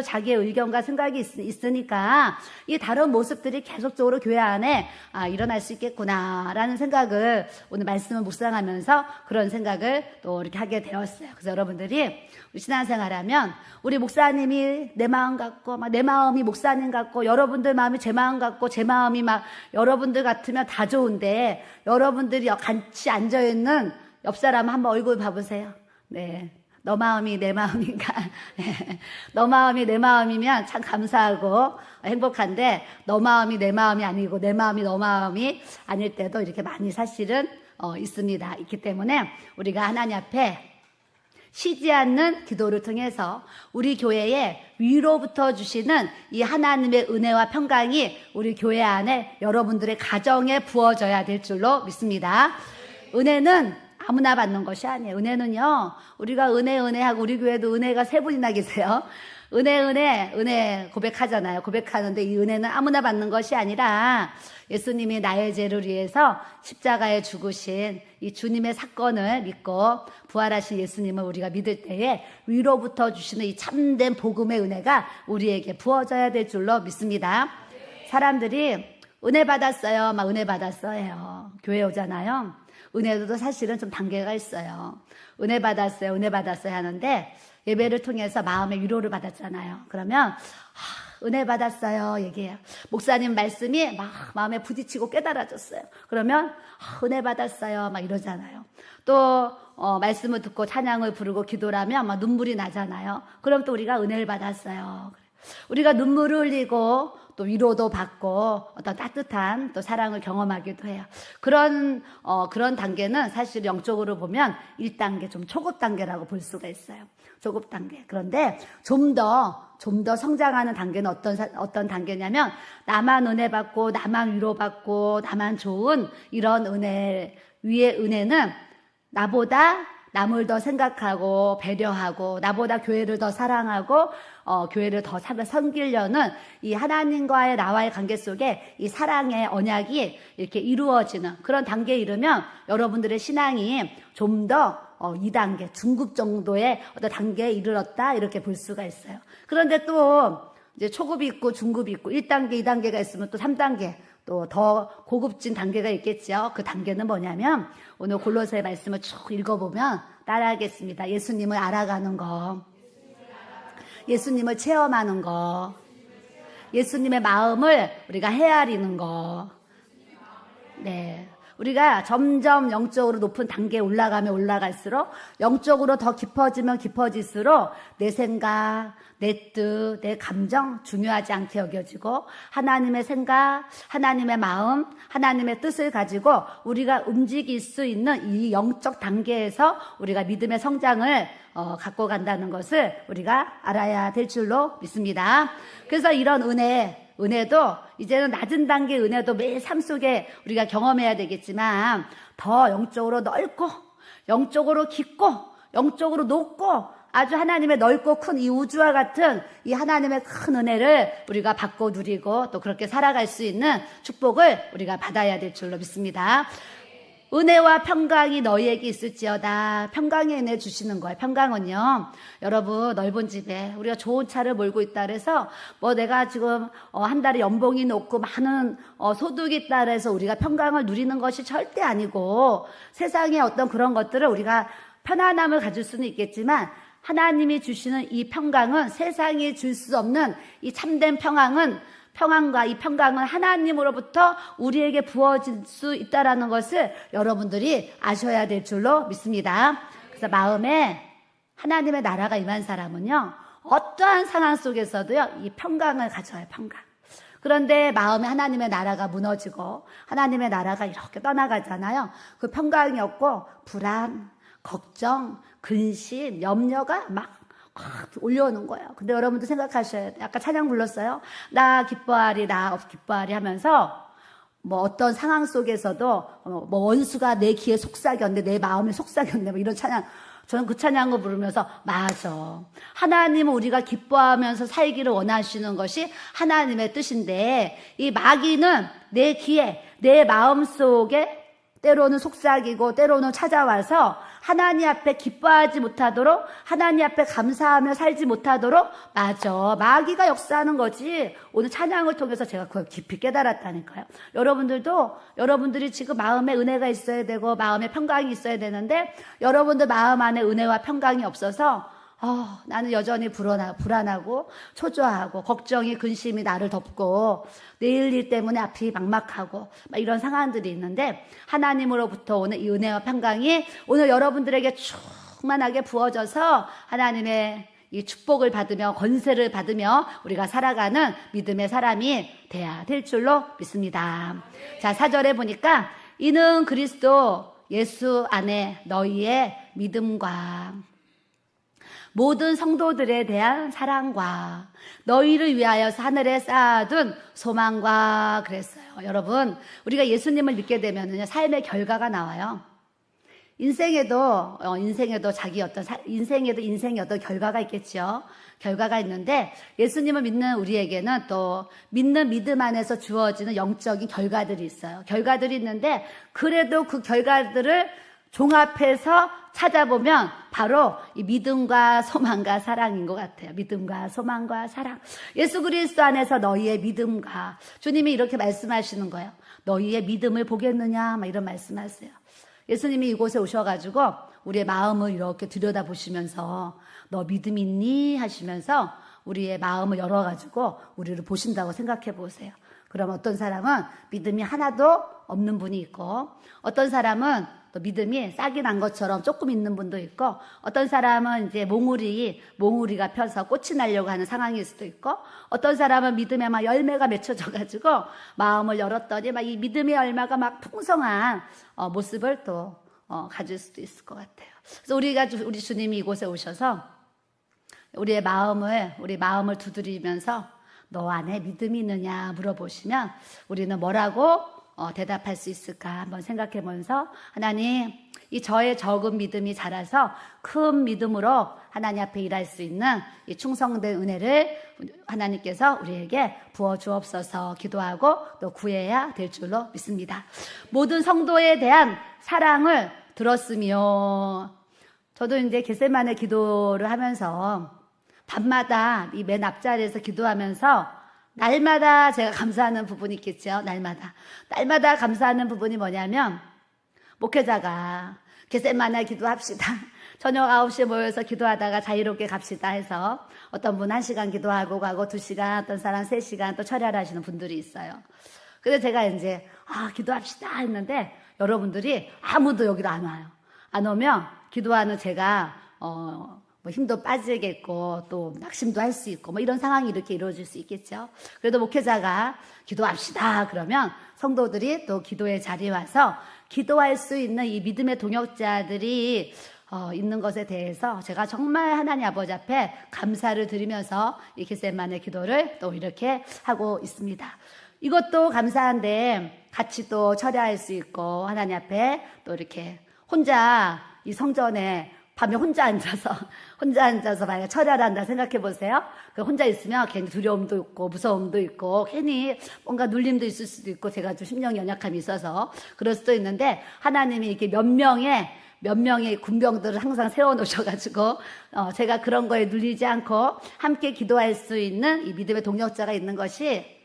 자기의 의견과 생각이 있으니까 이 다른 모습들이 계속적으로 교회 안에 일어날 수 있겠구나라는 생각을 오늘 말씀을 묵상하면서 그런 생각을 또 이렇게 하게 되었어요. 그래서 여러분들이 신앙생활하면 우리 목사님이 내 마음 같고 막 내 마음이 목사님 같고 여러분들 마음이 제 마음 같고 제 마음이 막 여러분들 같으면 다 좋은데, 여러분들이 같이 앉아있는 옆 사람 한번 얼굴 봐보세요. 네, 너 마음이 내 마음인가? 네. 너 마음이 내 마음이면 참 감사하고 행복한데, 너 마음이 내 마음이 아니고 내 마음이 너 마음이 아닐 때도 이렇게 많이 사실은 있습니다. 있기 때문에 우리가 하나님 앞에 쉬지 않는 기도를 통해서 우리 교회에 위로부터 주시는 이 하나님의 은혜와 평강이 우리 교회 안에 여러분들의 가정에 부어져야 될 줄로 믿습니다. 은혜는 아무나 받는 것이 아니에요. 은혜는요, 우리가 은혜하고 우리 교회도 은혜가 3분이나 계세요. 은혜 고백하잖아요. 고백하는데 이 은혜는 아무나 받는 것이 아니라 예수님이 나의 죄를 위해서 십자가에 죽으신 이 주님의 사건을 믿고 부활하신 예수님을 우리가 믿을 때에 위로부터 주시는 이 참된 복음의 은혜가 우리에게 부어져야 될 줄로 믿습니다. 사람들이 은혜 받았어요, 막 은혜 받았어요. 교회 오잖아요. 은혜도 사실은 좀 단계가 있어요. 은혜 받았어요 하는데 예배를 통해서 마음의 위로를 받았잖아요. 그러면 은혜 받았어요 얘기해요. 목사님 말씀이 막 마음에 부딪히고 깨달아졌어요. 그러면 은혜 받았어요 막 이러잖아요. 또 말씀을 듣고 찬양을 부르고 기도를 하면 막 눈물이 나잖아요. 그럼 또 우리가 은혜를 받았어요. 우리가 눈물을 흘리고 또 위로도 받고 어떤 따뜻한 또 사랑을 경험하기도 해요. 그런 단계는 사실 영적으로 보면 1단계 좀 초급 단계라고 볼 수가 있어요. 초급 단계. 그런데 좀 더 성장하는 단계는 어떤 단계냐면 나만 은혜 받고 나만 위로받고 나만 좋은 이런 위의 은혜는 나보다 남을 더 생각하고 배려하고 나보다 교회를 더 사랑하고 교회를 더 섬기려는 이 하나님과의 나와의 관계 속에 이 사랑의 언약이 이렇게 이루어지는 그런 단계에 이르면 여러분들의 신앙이 좀 더 2단계 중급 정도의 어떤 단계에 이르렀다 이렇게 볼 수가 있어요. 그런데 또 이제 초급이 있고 중급이 있고 1단계, 2단계가 있으면 또 3단계 또 더 고급진 단계가 있겠죠. 그 단계는 뭐냐면 오늘 골로새 말씀을 쭉 읽어보면 따라하겠습니다. 예수님을 알아가는 거, 예수님을 체험하는 거, 예수님의 마음을 우리가 헤아리는 거. 네. 우리가 점점 영적으로 높은 단계에 올라가면 올라갈수록 영적으로 더 깊어지면 깊어질수록 내 생각, 내 뜻, 내 감정 중요하지 않게 여겨지고 하나님의 생각, 하나님의 마음, 하나님의 뜻을 가지고 우리가 움직일 수 있는 이 영적 단계에서 우리가 믿음의 성장을 갖고 간다는 것을 우리가 알아야 될 줄로 믿습니다. 그래서 이런 은혜도 이제는 낮은 단계의 은혜도 매일 삶 속에 우리가 경험해야 되겠지만 더 영적으로 넓고 영적으로 깊고 영적으로 높고 아주 하나님의 넓고 큰 이 우주와 같은 이 하나님의 큰 은혜를 우리가 받고 누리고 또 그렇게 살아갈 수 있는 축복을 우리가 받아야 될 줄로 믿습니다. 은혜와 평강이 너희에게 있을지어다. 평강의 은혜 주시는 거예요. 평강은요, 여러분 넓은 집에 우리가 좋은 차를 몰고 있다 그래서 내가 지금 한 달에 연봉이 높고 많은 소득이 있다 그래서 우리가 평강을 누리는 것이 절대 아니고 세상의 어떤 그런 것들을 우리가 편안함을 가질 수는 있겠지만 하나님이 주시는 이 평강은 세상이 줄 수 없는 이 참된 평강과 이 평강은 하나님으로부터 우리에게 부어질 수 있다는 것을 여러분들이 아셔야 될 줄로 믿습니다. 그래서 마음에 하나님의 나라가 임한 사람은요, 어떠한 상황 속에서도요, 이 평강을 가져요, 평강. 그런데 마음에 하나님의 나라가 무너지고 하나님의 나라가 이렇게 떠나가잖아요. 그 평강이 없고 불안, 걱정, 근심, 염려가 막 올려오는 거예요. 근데 여러분도 생각하셔야 돼요. 아까 찬양 불렀어요. 나 기뻐하리 하면서 어떤 상황 속에서도 원수가 내 귀에 속삭였네, 내 마음에 속삭였네, 이런 찬양. 저는 그 찬양을 부르면서 맞아. 하나님은 우리가 기뻐하면서 살기를 원하시는 것이 하나님의 뜻인데 이 마귀는 내 귀에 내 마음속에 때로는 속삭이고 때로는 찾아와서 하나님 앞에 기뻐하지 못하도록 하나님 앞에 감사하며 살지 못하도록 맞아. 마귀가 역사하는 거지. 오늘 찬양을 통해서 제가 그걸 깊이 깨달았다니까요. 여러분들이 지금 마음에 은혜가 있어야 되고 마음에 평강이 있어야 되는데 여러분들 마음 안에 은혜와 평강이 없어서 나는 여전히 불안하고 초조하고 걱정이 근심이 나를 덮고 내일 일 때문에 앞이 막막하고 이런 상황들이 있는데 하나님으로부터 오는 이 은혜와 평강이 오늘 여러분들에게 충만하게 부어져서 하나님의 이 축복을 받으며 권세를 받으며 우리가 살아가는 믿음의 사람이 돼야 될 줄로 믿습니다. 자, 4절에 보니까 이는 그리스도 예수 안에 너희의 믿음과 모든 성도들에 대한 사랑과 너희를 위하여서 하늘에 쌓아둔 소망과 그랬어요. 여러분, 우리가 예수님을 믿게 되면은요, 삶의 결과가 나와요. 인생에도 인생의 어떤 결과가 있겠죠. 결과가 있는데 예수님을 믿는 우리에게는 또 믿는 믿음 안에서 주어지는 영적인 결과들이 있어요. 결과들이 있는데 그래도 그 결과들을 종합해서 찾아보면 바로 이 믿음과 소망과 사랑인 것 같아요. 믿음과 소망과 사랑. 예수 그리스도 안에서 너희의 믿음과 주님이 이렇게 말씀하시는 거예요. 너희의 믿음을 보겠느냐 이런 말씀하세요. 예수님이 이곳에 오셔가지고 우리의 마음을 이렇게 들여다보시면서 너 믿음 있니? 하시면서 우리의 마음을 열어가지고 우리를 보신다고 생각해 보세요. 그럼 어떤 사람은 믿음이 하나도 없는 분이 있고, 어떤 사람은 또 믿음이 싹이 난 것처럼 조금 있는 분도 있고, 어떤 사람은 이제 몽우리가 펴서 꽃이 나려고 하는 상황일 수도 있고, 어떤 사람은 믿음에 막 열매가 맺혀져가지고 마음을 열었더니 막 이 믿음의 열매가 막 풍성한 모습을 또 가질 수도 있을 것 같아요. 그래서 우리 주님이 이곳에 오셔서 우리 마음을 두드리면서 너 안에 믿음이 있느냐 물어보시면 우리는 뭐라고 대답할 수 있을까 한번 생각해 보면서, 하나님, 이 저의 적은 믿음이 자라서 큰 믿음으로 하나님 앞에 일할 수 있는 이 충성된 은혜를 하나님께서 우리에게 부어 주옵소서 기도하고 또 구해야 될 줄로 믿습니다. 모든 성도에 대한 사랑을 들었으며, 저도 이제 겟세마네 기도를 하면서 밤마다 이 맨 앞자리에서 기도하면서 날마다 제가 감사하는 부분이 있겠죠. 날마다 감사하는 부분이 뭐냐면, 목회자가 겟세마네 기도합시다, 저녁 9시에 모여서 기도하다가 자유롭게 갑시다 해서 어떤 분 1시간 기도하고 가고 2시간, 어떤 사람 3시간 또 철야를 하시는 분들이 있어요. 그래서 제가 이제 기도합시다 했는데 여러분들이 아무도 여기로 안 와요. 안 오면 기도하는 제가 뭐 힘도 빠지겠고 또 낙심도 할 수 있고 뭐 이런 상황이 이렇게 이루어질 수 있겠죠. 그래도 목회자가 기도합시다 그러면 성도들이 또 기도의 자리에 와서 기도할 수 있는 이 믿음의 동역자들이 있는 것에 대해서 제가 정말 하나님 아버지 앞에 감사를 드리면서 이 겟세마네 기도를 또 이렇게 하고 있습니다. 이것도 감사한데 같이 또 철야할 수 있고 하나님 앞에 또 이렇게 혼자 이 성전에 밤에 혼자 앉아서 만약 철야를 한다 생각해 보세요. 혼자 있으면 괜히 두려움도 있고 무서움도 있고 괜히 뭔가 눌림도 있을 수도 있고, 제가 좀 심령 연약함이 있어서 그럴 수도 있는데, 하나님이 이렇게 몇 명의 군병들을 항상 세워놓으셔가지고 제가 그런 거에 눌리지 않고 함께 기도할 수 있는 이 믿음의 동역자가 있는 것이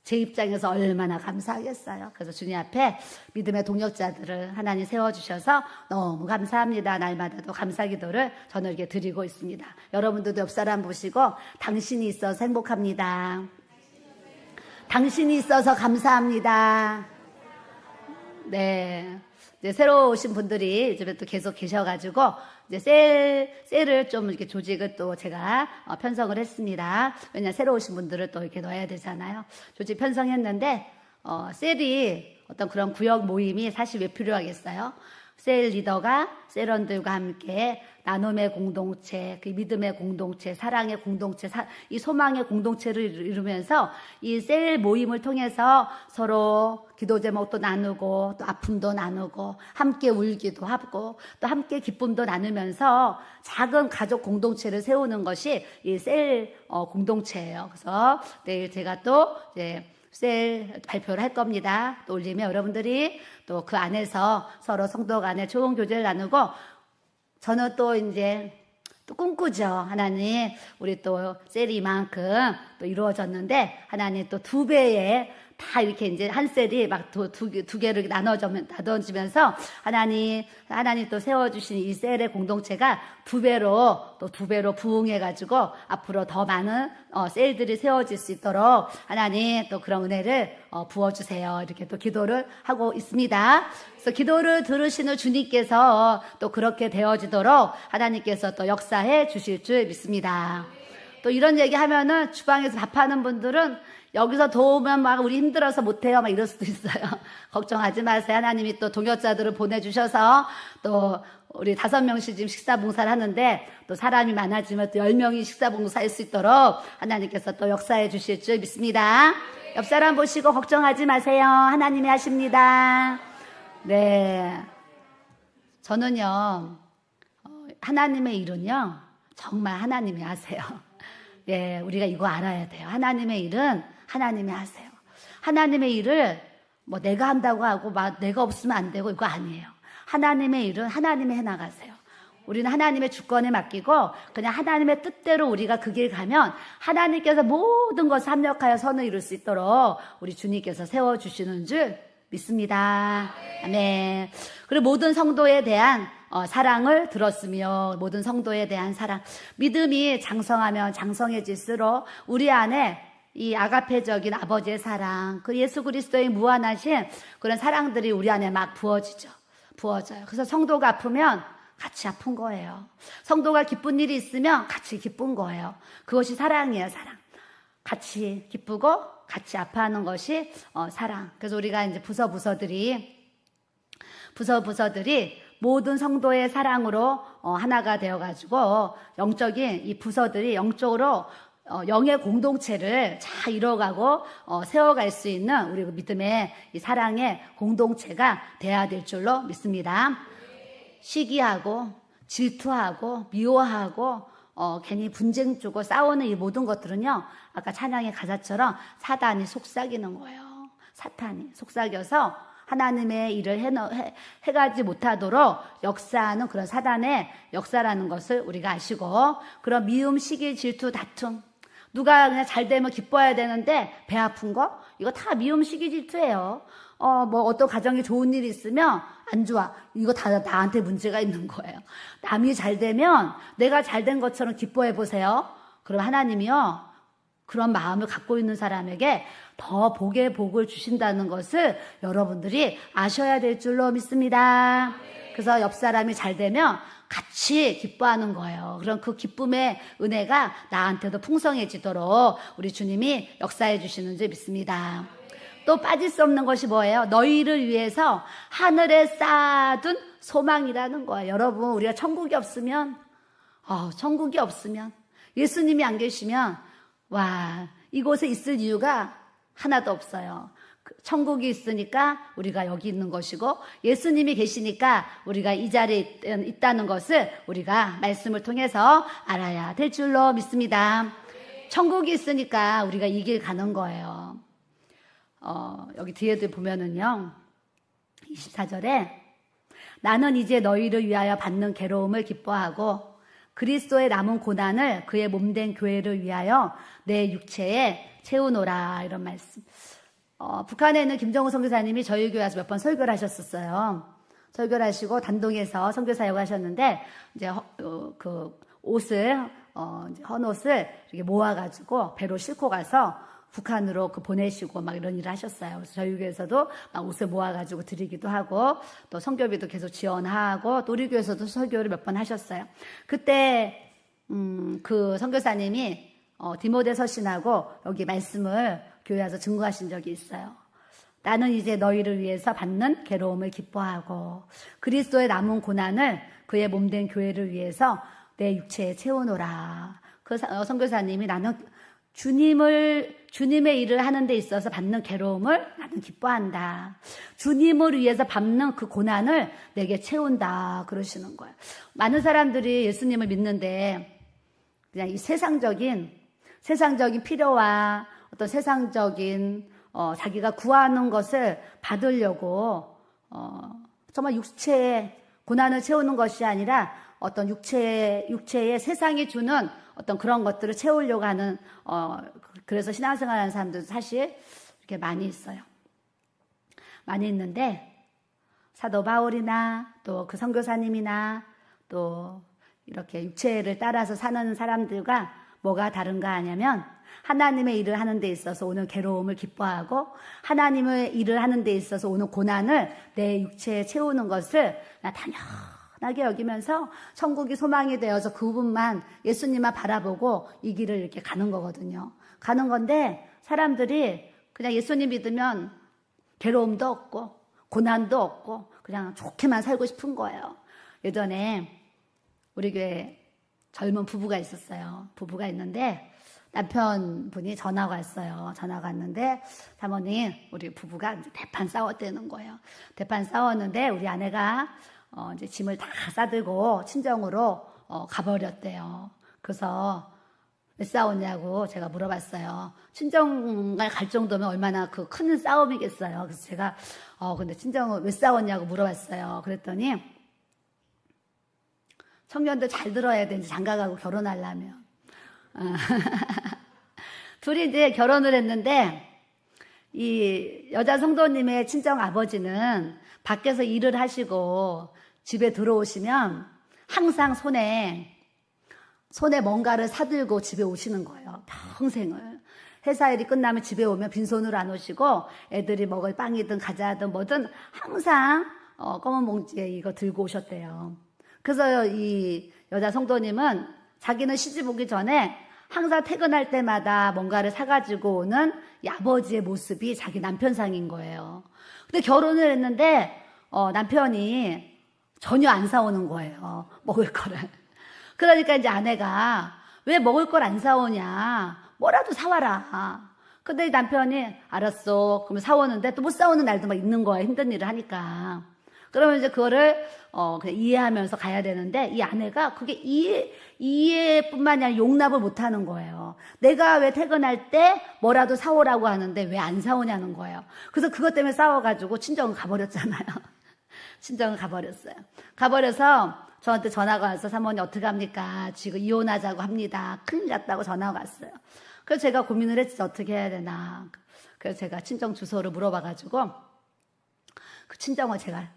제 입장에서 얼마나 감사하겠어요. 그래서 주님 앞에 믿음의 동역자들을 하나님 세워주셔서 너무 감사합니다. 날마다도 감사 기도를 저는 이렇게 드리고 있습니다. 여러분들도 옆 사람 보시고 당신이 있어서 행복합니다. 당신이 있어서 감사합니다. 네. 이제 새로 오신 분들이 요즘에 또 계속 계셔가지고 이제 셀을 좀 이렇게 조직을 또 제가 편성을 했습니다. 왜냐 새로 오신 분들을 또 이렇게 넣어야 되잖아요. 조직 편성했는데 셀이 어떤 그런 구역 모임이 사실 왜 필요하겠어요? 셀 리더가 셀원들과 함께 나눔의 공동체, 그 믿음의 공동체, 사랑의 공동체, 이 소망의 공동체를 이루면서 이 셀 모임을 통해서 서로 기도 제목도 나누고 또 아픔도 나누고 함께 울기도 하고 또 함께 기쁨도 나누면서 작은 가족 공동체를 세우는 것이 이 셀 공동체예요. 그래서 내일 제가 또 이제 셀 발표를 할 겁니다. 또 올리면 여러분들이 또 그 안에서 서로 성도 간에 좋은 교제를 나누고, 저는 또 이제 또 꿈꾸죠. 하나님, 우리 또 셀이 이만큼 또 이루어졌는데 하나님 또 2배의 다 이렇게 이제 한 셀이 막 두 개를 나눠지면서 하나님 또 세워주신 이 셀의 공동체가 2배로 부흥해가지고 앞으로 더 많은 셀들이 세워질 수 있도록 하나님 또 그런 은혜를 부어주세요. 이렇게 또 기도를 하고 있습니다. 그래서 기도를 들으시는 주님께서 또 그렇게 되어지도록 하나님께서 또 역사해 주실 줄 믿습니다. 또 이런 얘기 하면은 주방에서 밥하는 분들은 여기서 도우면 막 우리 힘들어서 못해요 막 이럴 수도 있어요. 걱정하지 마세요. 하나님이 또 동역자들을 보내주셔서 또 우리 5명씩 지금 식사 봉사를 하는데 또 사람이 많아지면 또 10명이 식사 봉사할 수 있도록 하나님께서 또 역사해 주실 줄 믿습니다. 옆 사람 보시고 걱정하지 마세요. 하나님이 하십니다. 네, 저는요 하나님의 일은요 정말 하나님이 하세요. 예, 우리가 이거 알아야 돼요. 하나님의 일은 하나님이 하세요. 하나님의 일을 뭐 내가 한다고 하고 막 내가 없으면 안 되고 이거 아니에요. 하나님의 일은 하나님이 해나가세요. 우리는 하나님의 주권에 맡기고 그냥 하나님의 뜻대로 우리가 그 길 가면 하나님께서 모든 것을 합력하여 선을 이룰 수 있도록 우리 주님께서 세워주시는 줄 믿습니다. 아멘. 그리고 모든 성도에 대한 사랑을 들었으며, 모든 성도에 대한 사랑. 믿음이 장성하면 장성해질수록 우리 안에 이 아가페적인 아버지의 사랑, 그 예수 그리스도의 무한하신 그런 사랑들이 우리 안에 막 부어져요. 그래서 성도가 아프면 같이 아픈 거예요. 성도가 기쁜 일이 있으면 같이 기쁜 거예요. 그것이 사랑이에요, 사랑. 같이 기쁘고 같이 아파하는 것이 사랑. 그래서 우리가 이제 부서들이 모든 성도의 사랑으로 하나가 되어가지고 영적인 이 부서들이 영적으로 영의 공동체를 잘 이뤄가고 세워갈 수 있는 우리 믿음의 이 사랑의 공동체가 돼야 될 줄로 믿습니다. 시기하고 질투하고 미워하고 괜히 분쟁 주고 싸우는 이 모든 것들은요, 아까 찬양의 가사처럼 사단이 속삭이는 거예요. 사탄이 속삭여서 하나님의 일을 해가지 못하도록 역사하는 그런 사단의 역사라는 것을 우리가 아시고, 그런 미움, 시기, 질투, 다툼, 누가 그냥 잘 되면 기뻐해야 되는데 배 아픈 거? 이거 다 미움, 시기, 질투예요. 뭐 어떤 가정에 좋은 일이 있으면 안 좋아. 이거 다 나한테 문제가 있는 거예요. 남이 잘 되면 내가 잘 된 것처럼 기뻐해 보세요. 그럼 하나님이요, 그런 마음을 갖고 있는 사람에게 더 복의 복을 주신다는 것을 여러분들이 아셔야 될 줄로 믿습니다. 그래서 옆 사람이 잘 되면 같이 기뻐하는 거예요. 그럼 그 기쁨의 은혜가 나한테도 풍성해지도록 우리 주님이 역사해 주시는 줄 믿습니다. 또 빠질 수 없는 것이 뭐예요? 너희를 위해서 하늘에 쌓아둔 소망이라는 거예요. 여러분, 우리가 천국이 없으면 예수님이 안 계시면 이곳에 있을 이유가 하나도 없어요. 천국이 있으니까 우리가 여기 있는 것이고, 예수님이 계시니까 우리가 이 자리에 있다는 것을 우리가 말씀을 통해서 알아야 될 줄로 믿습니다. 천국이 있으니까 우리가 이 길 가는 거예요. 여기 뒤에도 보면은요, 24절에 나는 이제 너희를 위하여 받는 괴로움을 기뻐하고 그리스도의 남은 고난을 그의 몸된 교회를 위하여 내 육체에 채우노라, 이런 말씀. 북한에 있는 김정우 선교사님이 저희 교회 와서 몇 번 설교를 하셨었어요. 설교를 하시고 단동에서 선교 사역을 하셨는데, 이제 그 옷을 이제 헌옷을 이렇게 모아가지고 배로 싣고 가서 북한으로 보내시고 막 이런 일을 하셨어요. 그래서 저희 교회에서도 막 옷을 모아가지고 드리기도 하고, 또 선교비도 계속 지원하고, 또 우리 교회에서도 설교를 몇 번 하셨어요. 그때 그 선교사님이 디모데 서신하고 여기 말씀을 교회 와서 증거하신 적이 있어요. 나는 이제 너희를 위해서 받는 괴로움을 기뻐하고 그리스도의 남은 고난을 그의 몸된 교회를 위해서 내 육체에 채우노라. 그 선교사님이 나는 주님의 일을 하는 데 있어서 받는 괴로움을 나는 기뻐한다. 주님을 위해서 받는 그 고난을 내게 채운다, 그러시는 거예요. 많은 사람들이 예수님을 믿는데 그냥 이 세상적인 필요와 어떤 세상적인 자기가 구하는 것을 받으려고 정말 육체의 고난을 채우는 것이 아니라 어떤 육체의 세상이 주는 어떤 그런 것들을 채우려고 하는 그래서 신앙생활하는 사람들도 사실 이렇게 많이 있어요. 많이 있는데 사도 바울이나 또 그 선교사님이나 또 이렇게 육체를 따라서 사는 사람들과 뭐가 다른가 하냐면, 하나님의 일을 하는 데 있어서 오는 괴로움을 기뻐하고 하나님의 일을 하는 데 있어서 오는 고난을 내 육체에 채우는 것을 당연하게 여기면서 천국이 소망이 되어서 그분만, 예수님만 바라보고 이 길을 이렇게 가는 거거든요. 가는 건데 사람들이 그냥 예수님 믿으면 괴로움도 없고 고난도 없고 그냥 좋게만 살고 싶은 거예요. 예전에 우리 교회 젊은 부부가 있었어요. 부부가 있는데 남편분이 전화가 왔어요. 전화가 왔는데, 사모님, 우리 부부가 이제 대판 싸웠다는 거예요. 대판 싸웠는데 우리 아내가 이제 짐을 다 싸들고 친정으로 가버렸대요. 그래서 왜 싸웠냐고 제가 물어봤어요. 친정을 갈 정도면 얼마나 그 큰 싸움이겠어요. 그래서 제가 근데 친정을 왜 싸웠냐고 물어봤어요. 그랬더니 청년들 잘 들어야 되는지, 장가가고 결혼하려면. 둘이 이제 결혼을 했는데, 이 여자 성도님의 친정 아버지는 밖에서 일을 하시고 집에 들어오시면 항상 손에 뭔가를 사들고 집에 오시는 거예요. 평생을. 회사 일이 끝나면 집에 오면 빈손으로 안 오시고 애들이 먹을 빵이든 과자든 뭐든 항상 검은 봉지에 이거 들고 오셨대요. 그래서 이 여자 성도님은 자기는 시집 오기 전에 항상 퇴근할 때마다 뭔가를 사가지고 오는 이 아버지의 모습이 자기 남편상인 거예요. 근데 결혼을 했는데 남편이 전혀 안 사오는 거예요. 먹을 거를. 그러니까 이제 아내가 왜 먹을 걸 안 사오냐. 뭐라도 사와라. 근데 남편이 알았어. 그러면 사오는데 또 못 사오는 날도 막 있는 거예요. 힘든 일을 하니까. 그러면 이제 그거를 그냥 이해하면서 가야 되는데 이 아내가 그게 이해뿐만이 아니라 용납을 못 하는 거예요. 내가 왜 퇴근할 때 뭐라도 사오라고 하는데 왜 안 사오냐는 거예요. 그래서 그것 때문에 싸워가지고 친정은 가버렸잖아요. 친정은 가버렸어요. 가버려서 저한테 전화가 와서 사모님 어떡합니까? 지금 이혼하자고 합니다. 큰일 났다고 전화가 왔어요. 그래서 제가 고민을 했지 어떻게 해야 되나. 그래서 제가 친정 주소를 물어봐가지고 그 친정을 제가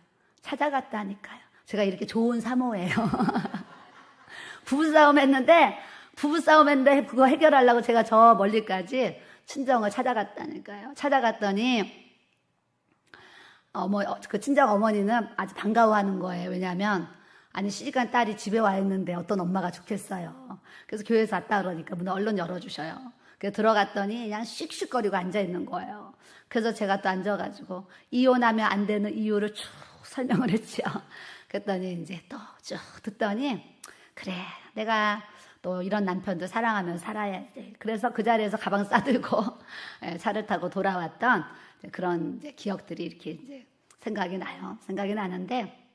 찾아갔다니까요. 제가 이렇게 좋은 사모예요. 부부싸움 했는데 그거 해결하려고 제가 저 멀리까지 친정을 찾아갔다니까요. 찾아갔더니 그 친정 어머니는 아주 반가워하는 거예요. 왜냐하면 아니 시집간 딸이 집에 와 있는데 어떤 엄마가 좋겠어요. 그래서 교회에서 왔다 그러니까 문을 얼른 열어주셔요. 그래서 들어갔더니 그냥 씩씩거리고 앉아있는 거예요. 그래서 제가 또 앉아가지고 이혼하면 안 되는 이유를 쭉 설명을 했죠. 그랬더니 이제 또 쭉 듣더니 그래 내가 또 이런 남편도 사랑하면 살아야 돼. 그래서 그 자리에서 가방 싸들고 차를 타고 돌아왔던 그런 이제 기억들이 이렇게 이제 생각이 나요. 생각이 나는데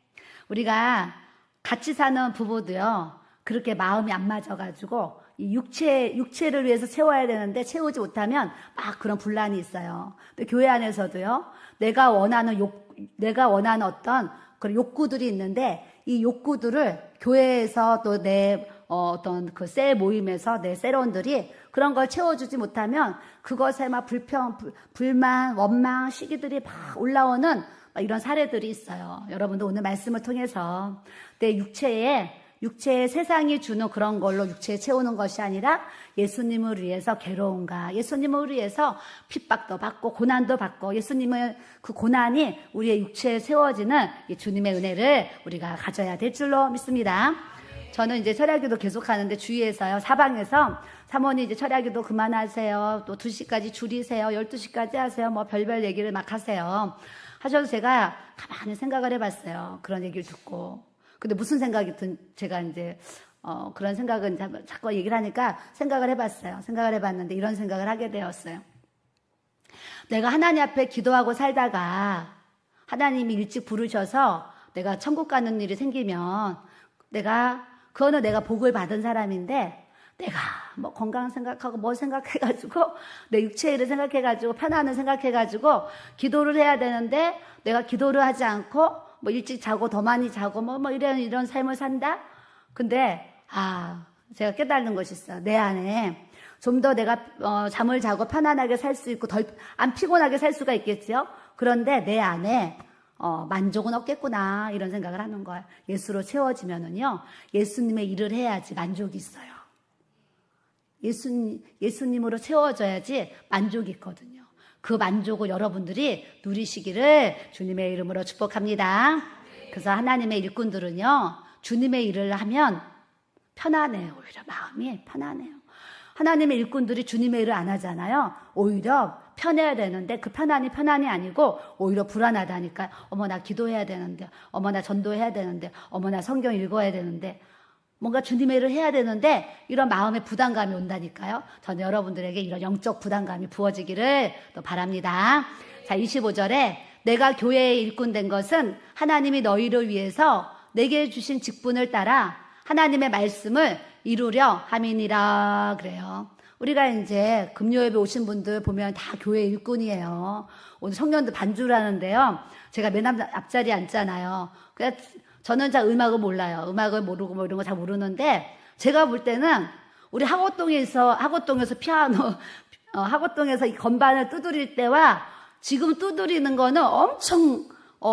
우리가 같이 사는 부부도요. 그렇게 마음이 안 맞아가지고 이 육체를 위해서 채워야 되는데 채우지 못하면 막 그런 분란이 있어요. 근데 교회 안에서도요. 내가 원하는 어떤 그런 욕구들이 있는데 이 욕구들을 교회에서 또 내 어떤 그 셀 모임에서 내 셀원들이 그런 걸 채워주지 못하면 그것에 막 불만, 원망, 시기들이 막 올라오는 막 이런 사례들이 있어요. 여러분도 오늘 말씀을 통해서 내 육체에 세상이 주는 그런 걸로 육체에 채우는 것이 아니라 예수님을 위해서 괴로움과 예수님을 위해서 핍박도 받고 고난도 받고 예수님의 그 고난이 우리의 육체에 세워지는 이 주님의 은혜를 우리가 가져야 될 줄로 믿습니다. 저는 이제 철야기도 계속 하는데 주위에서요, 사방에서 사모님 이제 철야기도 그만하세요. 또 2시까지 줄이세요. 12시까지 하세요. 뭐 별별 얘기를 막 하세요. 하셔서 제가 가만히 생각을 해봤어요. 그런 얘기를 듣고. 근데 무슨 생각이 제가 이제, 그런 생각은 자꾸 얘기를 하니까 생각을 해봤어요. 생각을 해봤는데 이런 생각을 하게 되었어요. 내가 하나님 앞에 기도하고 살다가 하나님이 일찍 부르셔서 내가 천국 가는 일이 생기면 그거는 내가 복을 받은 사람인데 내가 뭐 건강 생각하고 뭐 생각해가지고 내 육체 일을 생각해가지고 편안을 생각해가지고 기도를 해야 되는데 내가 기도를 하지 않고 뭐 일찍 자고 더 많이 자고 뭐 이런 삶을 산다? 근데 제가 깨달은 것이 있어. 내 안에 좀 더 내가 잠을 자고 편안하게 살 수 있고 덜 안 피곤하게 살 수가 있겠죠. 그런데 내 안에 만족은 없겠구나 이런 생각을 하는 거예요. 예수로 채워지면은요 예수님의 일을 해야지 만족이 있어요. 예수님으로 채워져야지 만족이 있거든요. 그 만족을 여러분들이 누리시기를 주님의 이름으로 축복합니다. 그래서 하나님의 일꾼들은요 주님의 일을 하면 편안해요. 오히려 마음이 편안해요. 하나님의 일꾼들이 주님의 일을 안 하잖아요. 오히려 편해야 되는데 그 편안이 아니고 오히려 불안하다니까. 어머 나 기도해야 되는데, 어머 나 전도해야 되는데, 어머 나 성경 읽어야 되는데, 뭔가 주님의 일을 해야 되는데 이런 마음의 부담감이 온다니까요. 저는 여러분들에게 이런 영적 부담감이 부어지기를 또 바랍니다. 자, 25절에 내가 교회의 일꾼 된 것은 하나님이 너희를 위해서 내게 주신 직분을 따라 하나님의 말씀을 이루려 함이니라 그래요. 우리가 이제 금요예배 오신 분들 보면 다 교회 일꾼이에요. 오늘 청년들 반주를 하는데요. 제가 맨 앞자리에 앉잖아요. 그래서 저는 잘 음악을 몰라요. 음악을 모르고 뭐 이런 거 잘 모르는데 제가 볼 때는 우리 하고동에서 피아노, 하고동에서 이 건반을 두드릴 때와 지금 두드리는 거는 엄청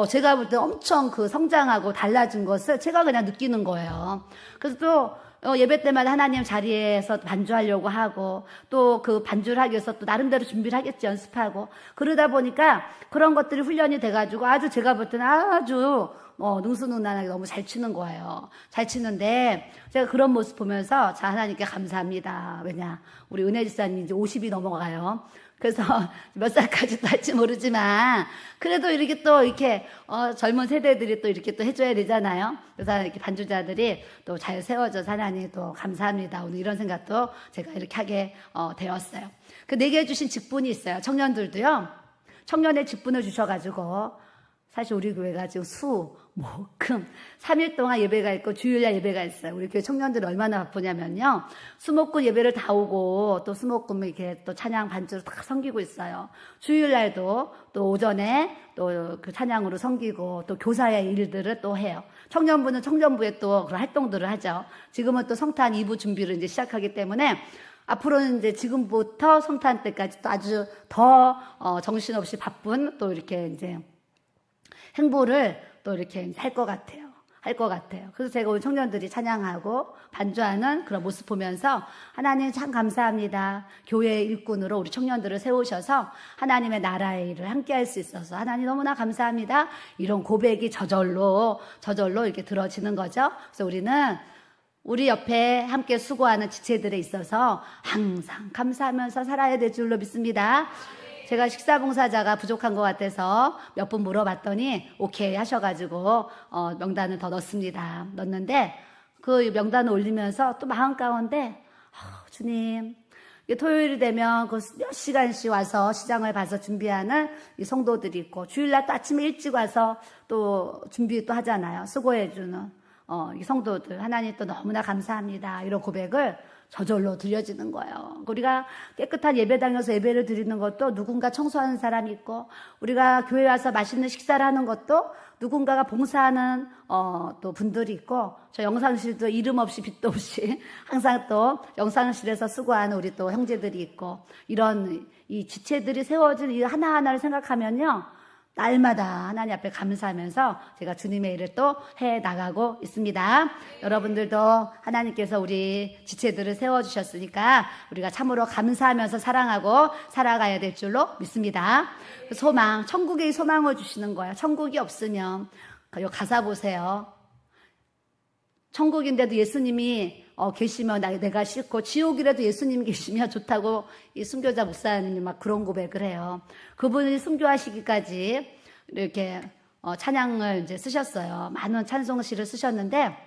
제가 볼 때 엄청 그 성장하고 달라진 것을 제가 그냥 느끼는 거예요. 그래서 또 예배 때마다 하나님 자리에서 반주하려고 하고 또 그 반주를 하기 위해서 또 나름대로 준비를 하겠지, 연습하고. 그러다 보니까 그런 것들이 훈련이 돼가지고 아주 제가 볼 때는 아주 능수능란하게 너무 잘 치는 거예요. 잘 치는데 제가 그런 모습 보면서 자, 하나님께 감사합니다. 왜냐, 우리 은혜 집사님이 이제 50이 넘어가요. 그래서 몇 살까지도 할지 모르지만 그래도 이렇게 또 이렇게 젊은 세대들이 또 이렇게 또 해줘야 되잖아요. 그래서 이렇게 반주자들이 또 잘 세워져서 하나님 또 감사합니다. 오늘 이런 생각도 제가 이렇게 하게 되었어요. 그 내게 해주신 직분이 있어요. 청년들도요. 청년의 직분을 주셔가지고 사실 우리 교회가 지금 수, 목, 금 3일 동안 예배가 있고 주일날 예배가 있어요. 우리 교회 청년들이 얼마나 바쁘냐면요. 수목금 예배를 다 오고 또 수목금 이렇게 또 찬양 반주로 다 섬기고 있어요. 주일날도 또 오전에 또 그 찬양으로 섬기고 또 교사의 일들을 또 해요. 청년부는 청년부에 또 그런 활동들을 하죠. 지금은 또 성탄 2부 준비를 이제 시작하기 때문에 앞으로는 이제 지금부터 성탄 때까지 또 아주 더 정신없이 바쁜 또 이렇게 이제 행보를 또 이렇게 할 것 같아요. 할 것 같아요. 그래서 제가 오늘 청년들이 찬양하고 반주하는 그런 모습 보면서 하나님 참 감사합니다. 교회의 일꾼으로 우리 청년들을 세우셔서 하나님의 나라의 일을 함께 할 수 있어서 하나님 너무나 감사합니다. 이런 고백이 저절로 이렇게 들어지는 거죠. 그래서 우리는 우리 옆에 함께 수고하는 지체들에 있어서 항상 감사하면서 살아야 될 줄로 믿습니다. 제가 식사봉사자가 부족한 것 같아서 몇 분 물어봤더니 오케이 하셔가지고 명단을 더 넣습니다. 넣었는데 그 명단을 올리면서 또 마음 가운데 주님, 토요일이 되면 그 몇 시간씩 와서 시장을 봐서 준비하는 이 성도들이 있고 주일날 또 아침에 일찍 와서 또 준비 또 하잖아요. 수고해주는 이 성도들, 하나님 또 너무나 감사합니다. 이런 고백을 저절로 들려지는 거예요. 우리가 깨끗한 예배당에서 예배를 드리는 것도 누군가 청소하는 사람이 있고, 우리가 교회 와서 맛있는 식사를 하는 것도 누군가가 봉사하는 또 분들이 있고, 저 영상실도 이름 없이 빛도 없이 항상 또 영상실에서 수고하는 우리 또 형제들이 있고, 이런 이 지체들이 세워진 이 하나하나를 생각하면요, 날마다 하나님 앞에 감사하면서 제가 주님의 일을 또 해 나가고 있습니다. 여러분들도 하나님께서 우리 지체들을 세워주셨으니까 우리가 참으로 감사하면서 사랑하고 살아가야 될 줄로 믿습니다. 소망, 천국의 소망을 주시는 거예요. 천국이 없으면 요 가사 보세요. 천국인데도 예수님이 계시면 내가 싫고, 지옥이라도 예수님이 계시면 좋다고 이 순교자 목사님이 막 그런 고백을 해요. 그분이 순교하시기까지 이렇게 찬양을 이제 쓰셨어요. 많은 찬송시를 쓰셨는데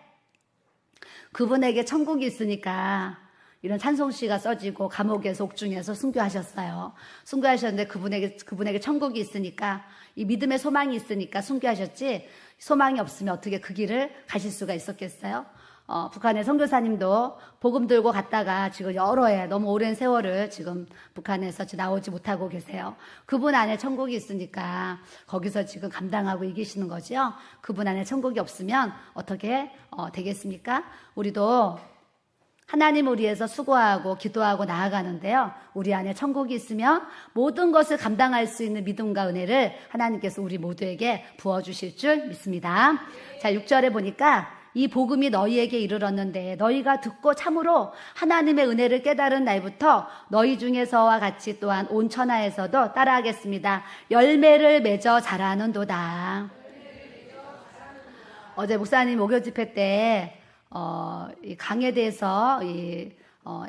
그분에게 천국이 있으니까 이런 찬송시가 써지고 감옥에서 옥중에서 순교하셨어요. 순교하셨는데 그분에게 천국이 있으니까, 이 믿음의 소망이 있으니까 순교하셨지, 소망이 없으면 어떻게 그 길을 가실 수가 있었겠어요? 북한의 선교사님도 복음 들고 갔다가 지금 여러 해, 너무 오랜 세월을 지금 북한에서 나오지 못하고 계세요. 그분 안에 천국이 있으니까 거기서 지금 감당하고 이기시는 거죠. 그분 안에 천국이 없으면 어떻게 되겠습니까? 우리도 하나님을 위해서 수고하고 기도하고 나아가는데요, 우리 안에 천국이 있으면 모든 것을 감당할 수 있는 믿음과 은혜를 하나님께서 우리 모두에게 부어주실 줄 믿습니다. 자, 6절에 보니까 이 복음이 너희에게 이르렀는데 너희가 듣고 참으로 하나님의 은혜를 깨달은 날부터 너희 중에서와 같이 또한 온 천하에서도 따라하겠습니다. 열매를 맺어 자라는도다. 어제 목사님 목요 집회 때 이 강에 대해서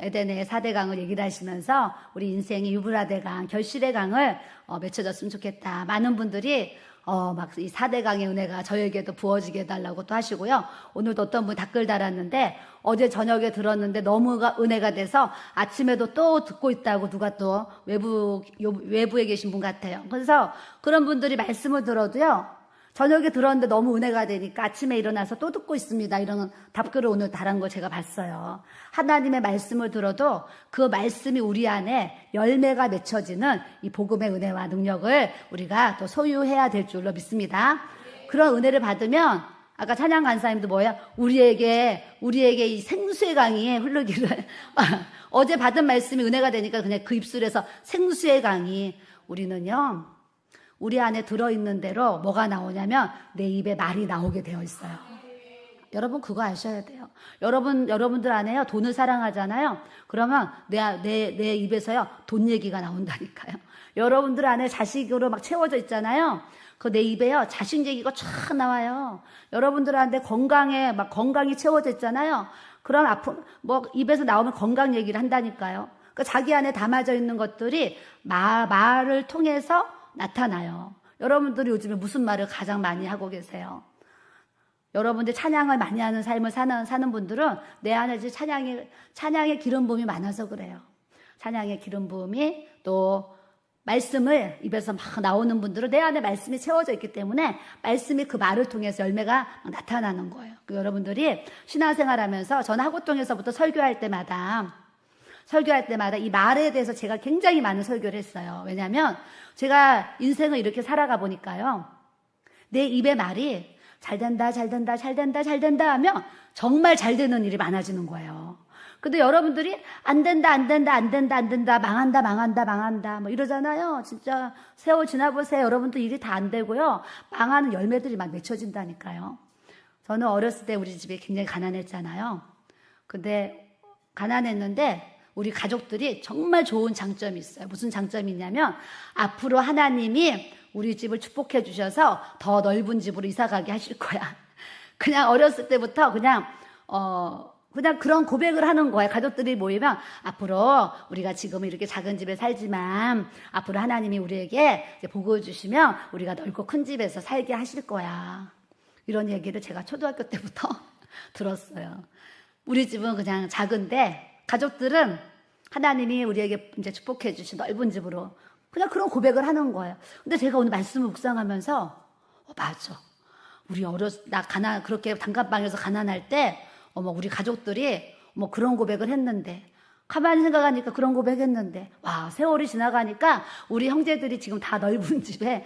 에덴의 4대 강을 얘기를 하시면서 우리 인생의 유브라데 강, 결실의 강을 맺혀졌으면 좋겠다. 많은 분들이 막 이 4대 강의 은혜가 저에게도 부어지게 해달라고 또 하시고요. 오늘도 어떤 분 댓글 달았는데 어제 저녁에 들었는데 너무 은혜가 돼서 아침에도 또 듣고 있다고 누가 또 외부에 계신 분 같아요. 그래서 그런 분들이 말씀을 들어도요, 저녁에 들었는데 너무 은혜가 되니까 아침에 일어나서 또 듣고 있습니다. 이런 답글을 오늘 달은 거 제가 봤어요. 하나님의 말씀을 들어도 그 말씀이 우리 안에 열매가 맺혀지는 이 복음의 은혜와 능력을 우리가 또 소유해야 될 줄로 믿습니다. 그런 은혜를 받으면 아까 찬양 간사님도 뭐야? 우리에게 이 생수의 강이 흐르기를 어제 받은 말씀이 은혜가 되니까 그냥 그 입술에서 생수의 강이, 우리는요, 우리 안에 들어있는 대로 뭐가 나오냐면 내 입에 말이 나오게 되어 있어요. 여러분 그거 아셔야 돼요. 여러분들 안에요. 돈을 사랑하잖아요. 그러면 내 입에서요. 돈 얘기가 나온다니까요. 여러분들 안에 자식으로 막 채워져 있잖아요. 그 내 입에요. 자식 얘기가 쫙 나와요. 여러분들한테 건강이 채워져 있잖아요. 그럼 입에서 나오면 건강 얘기를 한다니까요. 그 자기 안에 담아져 있는 것들이 말을 통해서 나타나요. 여러분들이 요즘에 무슨 말을 가장 많이 하고 계세요? 여러분들 찬양을 많이 하는 삶을 사는 분들은 내 안에 찬양의 기름 부음이 많아서 그래요. 찬양의 기름 부음이 또 말씀을 입에서 막 나오는 분들은 내 안에 말씀이 채워져 있기 때문에 말씀이 그 말을 통해서 열매가 나타나는 거예요. 여러분들이 신앙생활 하면서 저는 하구동에서부터 설교할 때마다 이 말에 대해서 제가 굉장히 많은 설교를 했어요. 왜냐하면 제가 인생을 이렇게 살아가 보니까요. 내 입의 말이 잘 된다 하면 정말 잘 되는 일이 많아지는 거예요. 근데 여러분들이 안 된다, 망한다, 뭐 이러잖아요. 진짜 세월 지나보세요. 여러분들 일이 다 안 되고요. 망하는 열매들이 막 맺혀진다니까요. 저는 어렸을 때 우리 집이 굉장히 가난했잖아요. 근데 가난했는데 우리 가족들이 정말 좋은 장점이 있어요. 무슨 장점이 있냐면 앞으로 하나님이 우리 집을 축복해 주셔서 더 넓은 집으로 이사 가게 하실 거야. 그냥 어렸을 때부터 그냥 그런 고백을 하는 거예요. 가족들이 모이면 앞으로 우리가 지금 이렇게 작은 집에 살지만 앞으로 하나님이 우리에게 복을 주시면 우리가 넓고 큰 집에서 살게 하실 거야. 이런 얘기를 제가 초등학교 때부터 들었어요. 우리 집은 그냥 작은데 가족들은 하나님이 우리에게 이제 축복해 주신 넓은 집으로 그냥 그런 고백을 하는 거예요. 근데 제가 오늘 말씀을 묵상하면서 맞아. 우리 그렇게 단칸방에서 가난할 때 우리 가족들이 그런 고백을 했는데 가만히 생각하니까 그런 고백했는데 와 세월이 지나가니까 우리 형제들이 지금 다 넓은 집에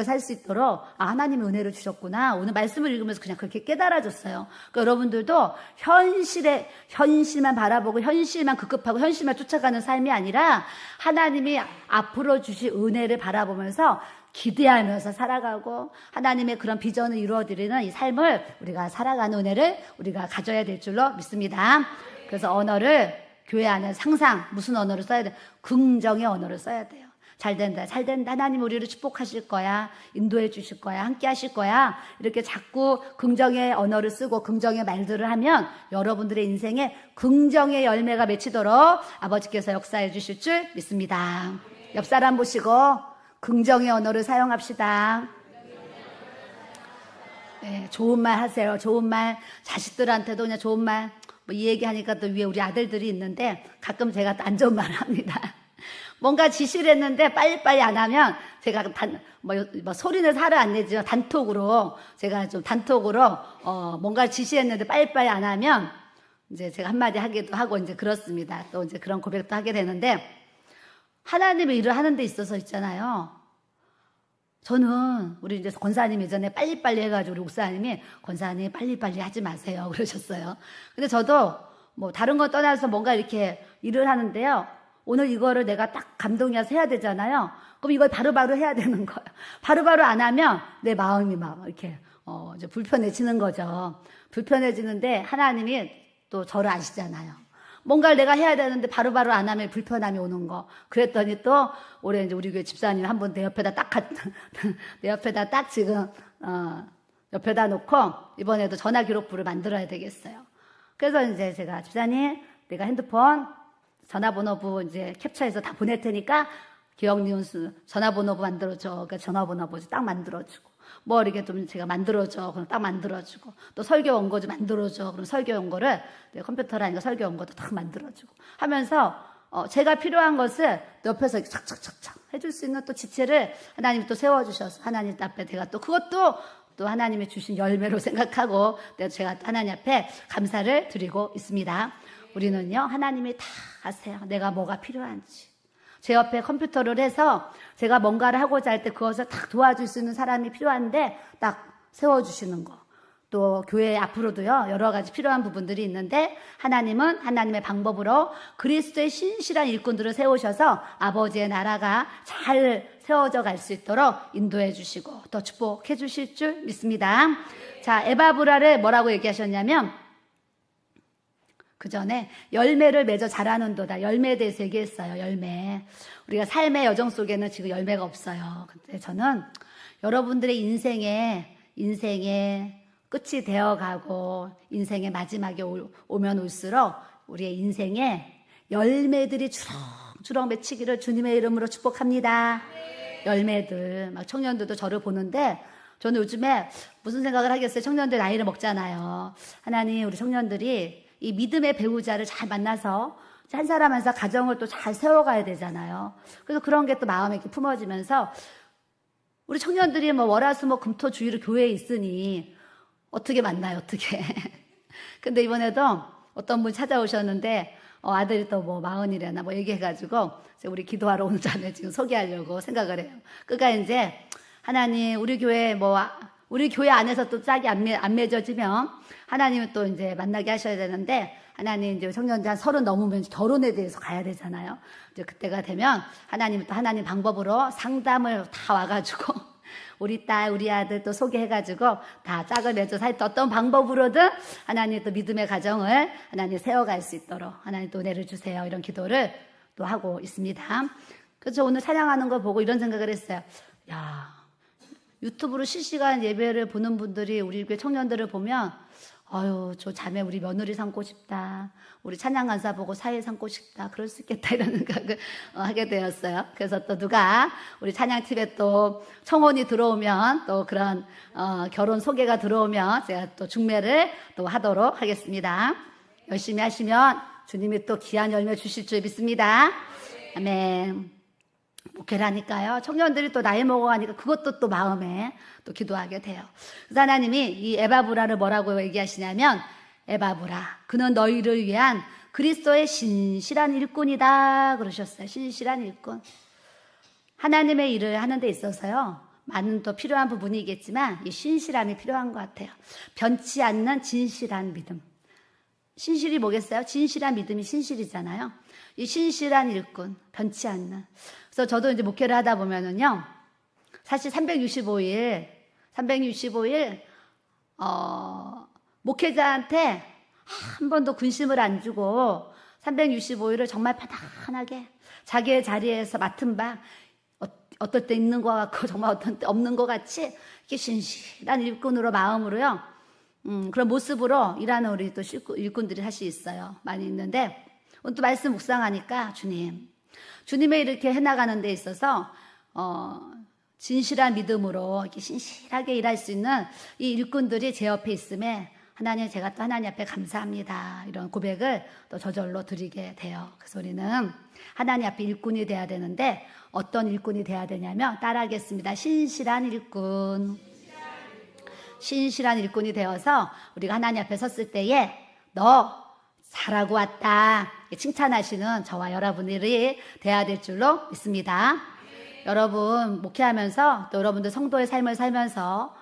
살 수 있도록 하나님의 은혜를 주셨구나. 오늘 말씀을 읽으면서 그냥 그렇게 깨달아졌어요. 그러니까 여러분들도 현실만 바라보고 현실만 급급하고 현실만 쫓아가는 삶이 아니라 하나님이 앞으로 주실 은혜를 바라보면서 기대하면서 살아가고 하나님의 그런 비전을 이루어드리는 이 삶을 우리가 살아가는 은혜를 우리가 가져야 될 줄로 믿습니다. 그래서 언어를 교회 안에 항상 무슨 언어를 써야 돼요? 긍정의 언어를 써야 돼요. 잘 된다. 하나님 우리를 축복하실 거야. 인도해 주실 거야. 함께 하실 거야. 이렇게 자꾸 긍정의 언어를 쓰고 긍정의 말들을 하면 여러분들의 인생에 긍정의 열매가 맺히도록 아버지께서 역사해 주실 줄 믿습니다. 옆 사람 보시고 긍정의 언어를 사용합시다. 네, 좋은 말 하세요. 좋은 말. 자식들한테도 그냥 좋은 말. 이 얘기하니까 또 위에 우리 아들들이 있는데 가끔 제가 또 안 좋은 말을 합니다. 뭔가 지시를 했는데 빨리빨리 안 하면 제가 소리는 살을 안 내지만 제가 좀 단톡으로 뭔가 지시했는데 빨리빨리 안 하면 이제 제가 한마디 하기도 하고 이제 그렇습니다. 또 이제 그런 고백도 하게 되는데 하나님의 일을 하는 데 있어서 있잖아요. 저는 우리 이제 권사님 예전에 빨리빨리 해가지고 우리 목사님이 권사님 빨리빨리 하지 마세요 그러셨어요. 근데 저도 다른 거 떠나서 뭔가 이렇게 일을 하는데요. 오늘 이거를 내가 딱 감동이 와서 해야 되잖아요. 그럼 이걸 바로바로 해야 되는 거예요. 바로바로 안 하면 내 마음이 막 이렇게 이제 불편해지는 거죠. 불편해지는데 하나님이 또 저를 아시잖아요. 뭔가를 내가 해야 되는데 바로바로 안 하면 불편함이 오는 거. 그랬더니 또 올해 이제 우리 교회 집사님 한 분 내 옆에다 딱 지금 옆에다 놓고 이번에도 전화 기록부를 만들어야 되겠어요. 그래서 이제 제가 집사님 내가 핸드폰 전화번호부 이제 캡처해서 다 보낼 테니까 기억 니은수 전화번호부 만들어줘. 그러니까 전화번호부 딱 만들어주고. 이렇게 좀 제가 만들어줘. 그럼 딱 만들어주고. 또 설교 원고 좀 만들어줘. 그럼 설교 원고를 컴퓨터라니까 설교 원고도 딱 만들어주고. 하면서, 제가 필요한 것을 옆에서 착착착착 해줄 수 있는 또 지체를 하나님이 또 세워주셔서 하나님 앞에 제가 또 그것도 또 하나님이 주신 열매로 생각하고 제가 하나님 앞에 감사를 드리고 있습니다. 우리는요, 하나님이 다 아세요. 내가 뭐가 필요한지. 제 옆에 컴퓨터를 해서 제가 뭔가를 하고자 할 때 그것을 딱 도와줄 수 있는 사람이 필요한데 딱 세워주시는 거. 또 교회 앞으로도요, 여러 가지 필요한 부분들이 있는데, 하나님은 하나님의 방법으로 그리스도의 신실한 일꾼들을 세우셔서 아버지의 나라가 잘 세워져 갈 수 있도록 인도해 주시고 또 축복해 주실 줄 믿습니다. 자, 에바브라를 뭐라고 얘기하셨냐면, 그 전에 열매를 맺어 자라는도다. 열매에 대해서 얘기했어요. 열매. 우리가 삶의 여정 속에는 지금 열매가 없어요. 근데 저는 여러분들의 인생에 끝이 되어가고 인생의 마지막에 오면 올수록 우리의 인생에 열매들이 주렁주렁 맺히기를 주님의 이름으로 축복합니다. 열매들. 막 청년들도 저를 보는데 저는 요즘에 무슨 생각을 하겠어요. 청년들 나이를 먹잖아요. 하나님, 우리 청년들이 이 믿음의 배우자를 잘 만나서 한 사람 한 사람 가정을 또 잘 세워가야 되잖아요. 그래서 그런 게 또 마음에 이렇게 품어지면서 우리 청년들이 뭐 월화수목 금토주의로 교회에 있으니 어떻게 만나요, 어떻게. 근데 이번에도 어떤 분 찾아오셨는데 아들이 또 뭐 40이래나 뭐 얘기해가지고 우리 기도하러 오는 자네 지금 소개하려고 생각을 해요. 그러니까 이제 하나님, 우리 교회 안에서 또 짝이 안 맺어지면 하나님은 또 이제 만나게 하셔야 되는데, 하나님 이제 청년들 한 30 넘으면 결혼에 대해서 가야 되잖아요. 이제 그때가 되면 하나님은 또 하나님 방법으로 상담을 다 와가지고 우리 딸, 우리 아들 또 소개해가지고 다 짝을 맺어서 하여튼 어떤 방법으로든 하나님 또 믿음의 가정을 하나님 세워갈 수 있도록 하나님 또 은혜를 주세요. 이런 기도를 또 하고 있습니다. 그래서 오늘 찬양하는 걸 보고 이런 생각을 했어요. 야, 유튜브로 실시간 예배를 보는 분들이 우리 교회 청년들을 보면 아유, 저 자매 우리 며느리 삼고 싶다. 우리 찬양 간사 보고 사회 삼고 싶다. 그럴 수 있겠다. 이런 생각을 하게 되었어요. 그래서 또 누가 우리 찬양팀에 또 청혼이 들어오면 또 그런 결혼 소개가 들어오면 제가 또 중매를 또 하도록 하겠습니다. 열심히 하시면 주님이 또 귀한 열매 주실 줄 믿습니다. 아멘. 목회를 하니까요, 청년들이 또 나이 먹어가니까 그것도 또 마음에 또 기도하게 돼요. 그래서 하나님이 이 에바브라를 뭐라고 얘기하시냐면, 에바브라, 그는 너희를 위한 그리스도의 신실한 일꾼이다 그러셨어요. 신실한 일꾼. 하나님의 일을 하는 데 있어서요, 많은 또 필요한 부분이겠지만 이 신실함이 필요한 것 같아요. 변치 않는 진실한 믿음. 신실이 뭐겠어요? 진실한 믿음이 신실이잖아요. 이 신실한 일꾼, 변치 않는. 그래서 저도 이제 목회를 하다 보면은요, 사실 365일, 목회자한테 한 번도 군심을 안 주고 365일을 정말 편안하게 자기의 자리에서 맡은 바, 어떨 때 있는 것 같고 정말 어떤 때 없는 것 같이 이렇게 신실한 일꾼으로 마음으로요, 그런 모습으로 일하는 우리 또 일꾼들이 사실 있어요. 많이 있는데, 오늘 또 말씀 묵상하니까 주님의 이렇게 해나가는 데 있어서 진실한 믿음으로 이렇게 신실하게 일할 수 있는 이 일꾼들이 제 옆에 있음에 하나님, 제가 또 하나님 앞에 감사합니다. 이런 고백을 또 저절로 드리게 돼요. 그래서 우리는 하나님 앞에 일꾼이 돼야 되는데 어떤 일꾼이 돼야 되냐면, 따라하겠습니다. 신실한 일꾼. 신실한 일꾼이 되어서 우리가 하나님 앞에 섰을 때에 너 잘하고 왔다 칭찬하시는 저와 여러분들이 돼야 될 줄로 믿습니다. 여러분 목회하면서 또 여러분들 성도의 삶을 살면서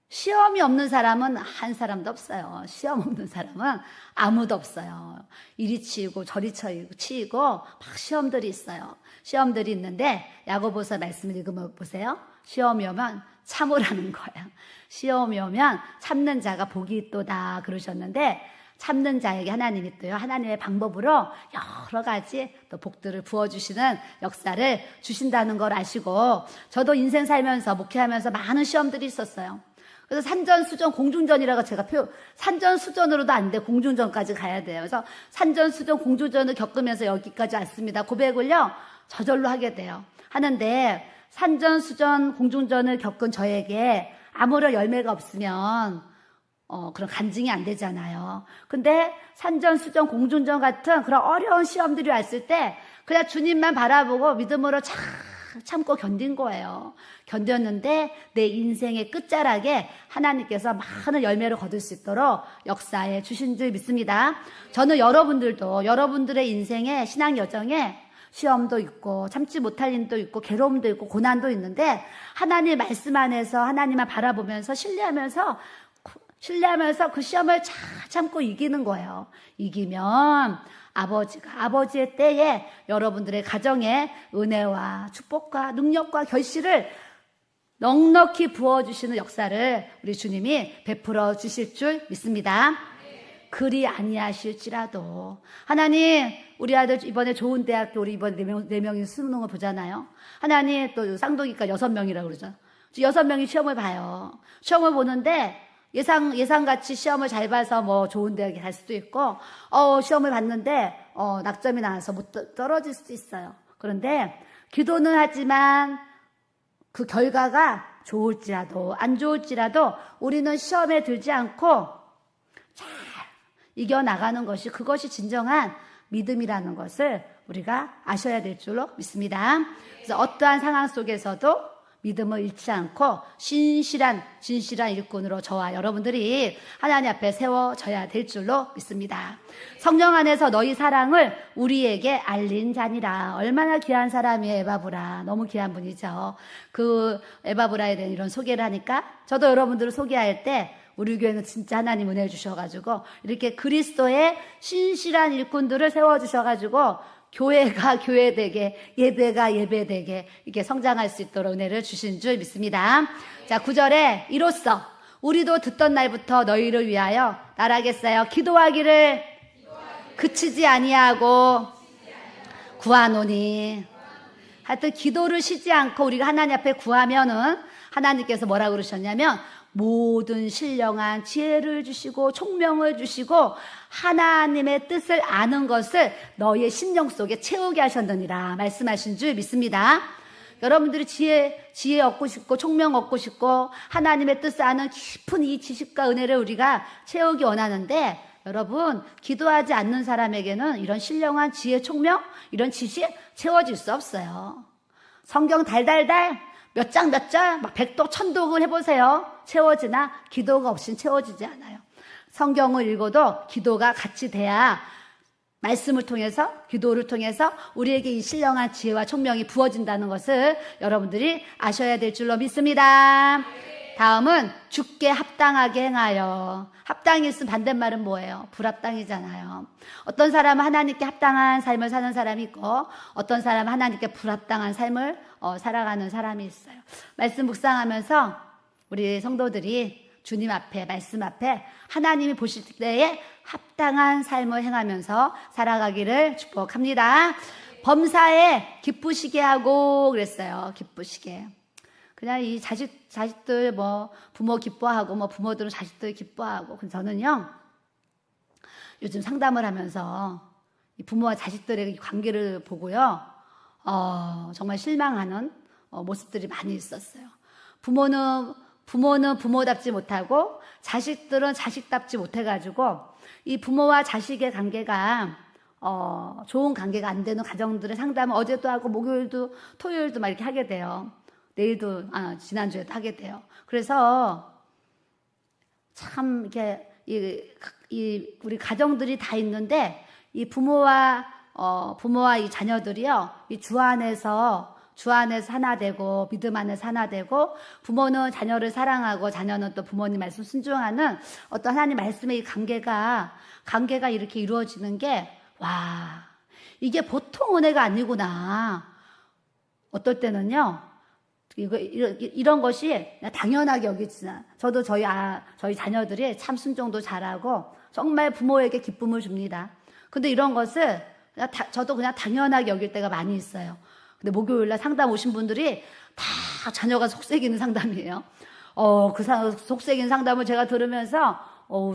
시험이 없는 사람은 한 사람도 없어요. 시험 없는 사람은 아무도 없어요. 이리 치이고 저리 치이고 막 시험들이 있어요. 시험들이 있는데 야고보서 말씀을 읽으면 보세요. 시험이 오면 참으라는 거예요. 시험이 오면 참는 자가 복이 있도다 그러셨는데, 참는 자에게 하나님이 또요, 하나님의 방법으로 여러 가지 또 복들을 부어주시는 역사를 주신다는 걸 아시고, 저도 인생 살면서 목회하면서 많은 시험들이 있었어요. 그래서 산전수전 공중전이라고 제가 산전수전으로도 안 돼, 공중전까지 가야 돼요. 그래서 산전수전 공중전을 겪으면서 여기까지 왔습니다. 고백을요 저절로 하게 돼요. 하는데 산전수전 공중전을 겪은 저에게 아무런 열매가 없으면 그런 간증이 안 되잖아요. 근데 산전수전 공중전 같은 그런 어려운 시험들이 왔을 때 그냥 주님만 바라보고 믿음으로 참고 견딘 거예요. 견뎠는데 내 인생의 끝자락에 하나님께서 많은 열매를 거둘 수 있도록 역사해 주신 줄 믿습니다. 저는 여러분들도 여러분들의 인생의 신앙 여정에 시험도 있고 참지 못할 일도 있고 괴로움도 있고 고난도 있는데, 하나님의 말씀 안에서 하나님만 바라보면서 신뢰하면서 신뢰하면서 그 시험을 잘 참고 이기는 거예요. 이기면 아버지의 때에 여러분들의 가정에 은혜와 축복과 능력과 결실을 넉넉히 부어주시는 역사를 우리 주님이 베풀어 주실 줄 믿습니다. 그리 아니하실지라도 하나님, 우리 아들 이번에 좋은 대학교 우리 이번에 4명이 수능을 보잖아요. 하나님, 또 쌍둥이가 6명이라고 그러죠. 6명이 시험을 봐요. 시험을 보는데 예상같이 시험을 잘 봐서 뭐 좋은 대학에 갈 수도 있고, 시험을 봤는데 낙점이 나와서 못 떨어질 수도 있어요. 그런데 기도는 하지만 그 결과가 좋을지라도 안 좋을지라도 우리는 시험에 들지 않고 잘 이겨나가는 것이, 그것이 진정한 믿음이라는 것을 우리가 아셔야 될 줄로 믿습니다. 그래서 어떠한 상황 속에서도 믿음을 잃지 않고 진실한 일꾼으로 저와 여러분들이 하나님 앞에 세워져야 될 줄로 믿습니다. 성령 안에서 너희 사랑을 우리에게 알린 자니라. 얼마나 귀한 사람이에요, 에바브라. 너무 귀한 분이죠. 그 에바브라에 대한 이런 소개를 하니까 저도 여러분들을 소개할 때 우리 교회는 진짜 하나님 은혜 주셔가지고 이렇게 그리스도의 신실한 일꾼들을 세워주셔가지고 교회가 교회되게, 예배가 예배되게 이렇게 성장할 수 있도록 은혜를 주신 줄 믿습니다. 자, 9절에 이로써 우리도 듣던 날부터 너희를 위하여 나라겠어요. 기도하기를 그치지 아니하고 구하노니. 하여튼 기도를 쉬지 않고 우리가 하나님 앞에 구하면은 하나님께서 뭐라고 그러셨냐면 모든 신령한 지혜를 주시고 총명을 주시고 하나님의 뜻을 아는 것을 너희의 심령 속에 채우게 하셨느니라 말씀하신 줄 믿습니다. 여러분들이 지혜 얻고 싶고 총명 얻고 싶고 하나님의 뜻을 아는 깊은 이 지식과 은혜를 우리가 채우기 원하는데, 여러분, 기도하지 않는 사람에게는 이런 신령한 지혜, 총명, 이런 지식 채워질 수 없어요. 성경 달달달 몇 장 몇 절 막 100독 1000독을 해보세요. 채워지나? 기도가 없이는 채워지지 않아요. 성경을 읽어도 기도가 같이 돼야 말씀을 통해서, 기도를 통해서 우리에게 이 신령한 지혜와 총명이 부어진다는 것을 여러분들이 아셔야 될 줄로 믿습니다. 다음은 주께 합당하게 행하여. 합당이 있으면 반대말은 뭐예요? 불합당이잖아요. 어떤 사람은 하나님께 합당한 삶을 사는 사람이 있고 어떤 사람은 하나님께 불합당한 삶을 살아가는 사람이 있어요. 말씀 묵상하면서 우리 성도들이 주님 앞에, 말씀 앞에 하나님이 보실 때에 합당한 삶을 행하면서 살아가기를 축복합니다. 범사에 기쁘시게 하고 그랬어요. 기쁘시게. 그냥 이 자식들 뭐 부모 기뻐하고 뭐 부모들은 자식들 기뻐하고. 저는요 요즘 상담을 하면서 이 부모와 자식들의 관계를 보고요 정말 실망하는 모습들이 많이 있었어요. 부모는 부모답지 못하고 자식들은 자식답지 못해가지고 이 부모와 자식의 관계가 좋은 관계가 안 되는 가정들의 상담을 어제도 하고 목요일도 토요일도 막 이렇게 하게 돼요. 내일도 지난주에도 하게 돼요. 그래서 참 이렇게 우리 가정들이 다 있는데 이 부모와 이 자녀들이요 이 주 안에서 하나 되고 믿음 안에서 하나 되고 부모는 자녀를 사랑하고 자녀는 또 부모님 말씀 순종하는 어떤 하나님 말씀의 이 관계가 이렇게 이루어지는 게, 와, 이게 보통 은혜가 아니구나. 어떨 때는요 이런 것이 당연하게 여기지나. 저도 저희 자녀들이 참 순종도 잘하고 정말 부모에게 기쁨을 줍니다. 근데 이런 것을 저도 그냥 당연하게 여길 때가 많이 있어요. 근데 목요일날 상담 오신 분들이 다 자녀가 속썩이는 상담이에요. 그 속썩이는 상담을 제가 들으면서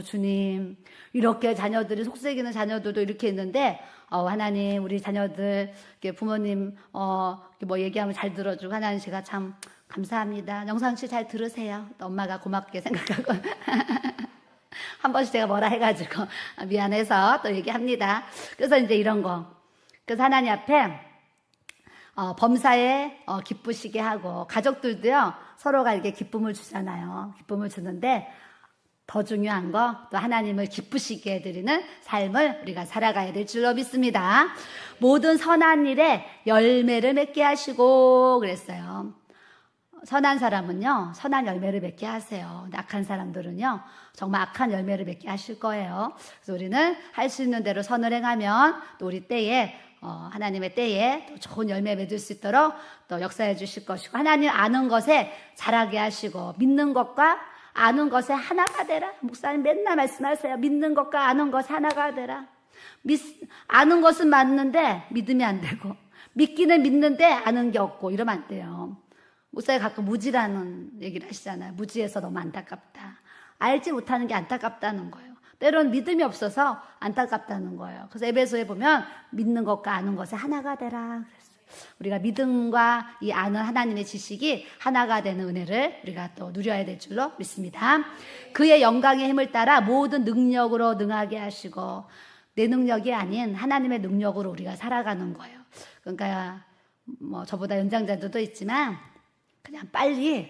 주님, 이렇게 자녀들이 속썩이는 자녀들도 이렇게 있는데 하나님, 우리 자녀들 부모님 뭐 얘기하면 잘 들어주고 하나님 제가 참 감사합니다. 영상씨 잘 들으세요. 또 엄마가 고맙게 생각하고 한 번씩 제가 뭐라 해가지고 미안해서 또 얘기합니다. 그래서 이제 이런 거. 그래서 하나님 앞에 범사에 기쁘시게 하고, 가족들도요 서로가 이렇게 기쁨을 주잖아요. 기쁨을 주는데 더 중요한 거, 또 하나님을 기쁘시게 해드리는 삶을 우리가 살아가야 될 줄로 믿습니다. 모든 선한 일에 열매를 맺게 하시고 그랬어요. 선한 사람은요, 선한 열매를 맺게 하세요. 근데 악한 사람들은요, 정말 악한 열매를 맺게 하실 거예요. 그래서 우리는 할 수 있는 대로 선을 행하면 또 우리 때에, 하나님의 때에 또 좋은 열매 맺을 수 있도록 또 역사해 주실 것이고, 하나님 아는 것에 자라게 하시고, 믿는 것과 아는 것에 하나가 되라. 목사님 맨날 말씀하세요. 믿는 것과 아는 것에 하나가 되라. 아는 것은 맞는데 믿으면 안 되고, 믿기는 믿는데 아는 게 없고, 이러면 안 돼요. 목사님 가끔 무지라는 얘기를 하시잖아요. 무지해서 너무 안타깝다. 알지 못하는 게 안타깝다는 거예요. 때로는 믿음이 없어서 안타깝다는 거예요. 그래서 에베소에 보면 믿는 것과 아는 것에 하나가 되라 그랬어요. 우리가 믿음과 이 아는 하나님의 지식이 하나가 되는 은혜를 우리가 또 누려야 될 줄로 믿습니다. 그의 영광의 힘을 따라 모든 능력으로 능하게 하시고, 내 능력이 아닌 하나님의 능력으로 우리가 살아가는 거예요. 그러니까 뭐 저보다 연장자들도 있지만 그냥 빨리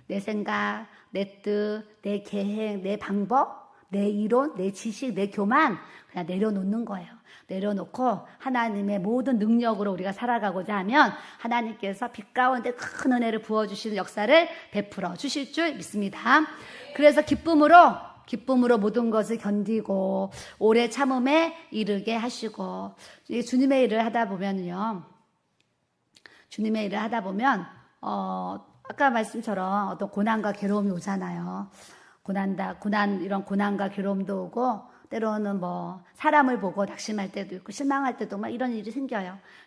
내 생각, 내 뜻, 내 계획, 내 방법, 내 이론, 내 지식, 내 교만 그냥 내려놓는 거예요. 내려놓고 하나님의 모든 능력으로 우리가 살아가고자 하면 하나님께서 빛 가운데 큰 은혜를 부어주시는 역사를 베풀어 주실 줄 믿습니다. 그래서 기쁨으로 모든 것을 견디고 오래 참음에 이르게 하시고, 주님의 일을 하다 보면 아까 말씀처럼 어떤 고난과 괴로움이 오잖아요. 이런 고난과 괴로움도 오고, 때로는 뭐 사람을 보고 낙심할 때도 있고 실망할 때도 막 이런 일이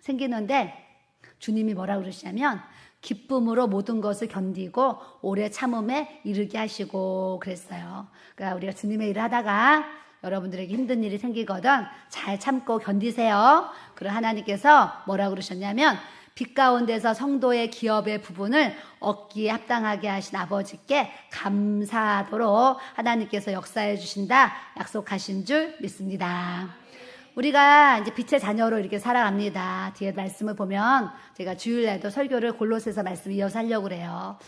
생기는데, 주님이 뭐라 그러시냐면 기쁨으로 모든 것을 견디고 오래 참음에 이르게 하시고 그랬어요. 그러니까 우리가 주님의 일을 하다가 여러분들에게 힘든 일이 생기거든 잘 참고 견디세요. 그리고 하나님께서 뭐라 그러셨냐면, 빛 가운데서 성도의 기업의 부분을 얻기에 합당하게 하신 아버지께 감사하도록 하나님께서 역사해 주신다 약속하신 줄 믿습니다. 우리가 이제 빛의 자녀로 이렇게 살아갑니다. 뒤에 말씀을 보면, 제가 주일날도 설교를 골로새서 말씀 이어서 하려고 그래요.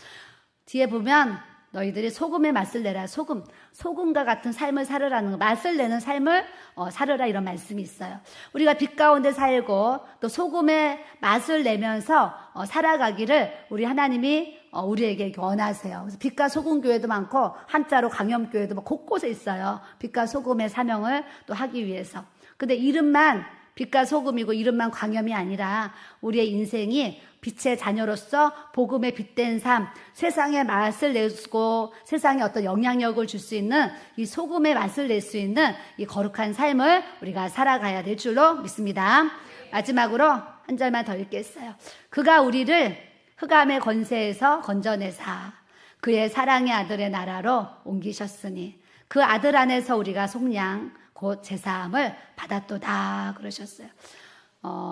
뒤에 보면 너희들이 소금의 맛을 내라. 소금과 같은 삶을 살으라는 거, 맛을 내는 삶을 살으라, 이런 말씀이 있어요. 우리가 빛 가운데 살고 또 소금의 맛을 내면서 살아가기를 우리 하나님이 우리에게 원하세요. 그래서 빛과 소금 교회도 많고 한자로 강염 교회도 뭐 곳곳에 있어요. 빛과 소금의 사명을 또 하기 위해서. 근데 이름만 빛과 소금이고 이름만 광염이 아니라 우리의 인생이 빛의 자녀로서 복음의 빛된 삶, 세상의 맛을 내고 세상에 어떤 영향력을 줄 수 있는 이 소금의 맛을 낼 수 있는 이 거룩한 삶을 우리가 살아가야 될 줄로 믿습니다. 마지막으로 한 절만 더 읽겠어요. 그가 우리를 흑암의 권세에서 건져내사 그의 사랑의 아들의 나라로 옮기셨으니 그 아들 안에서 우리가 속량 곧 제사함을 받았도다 그러셨어요.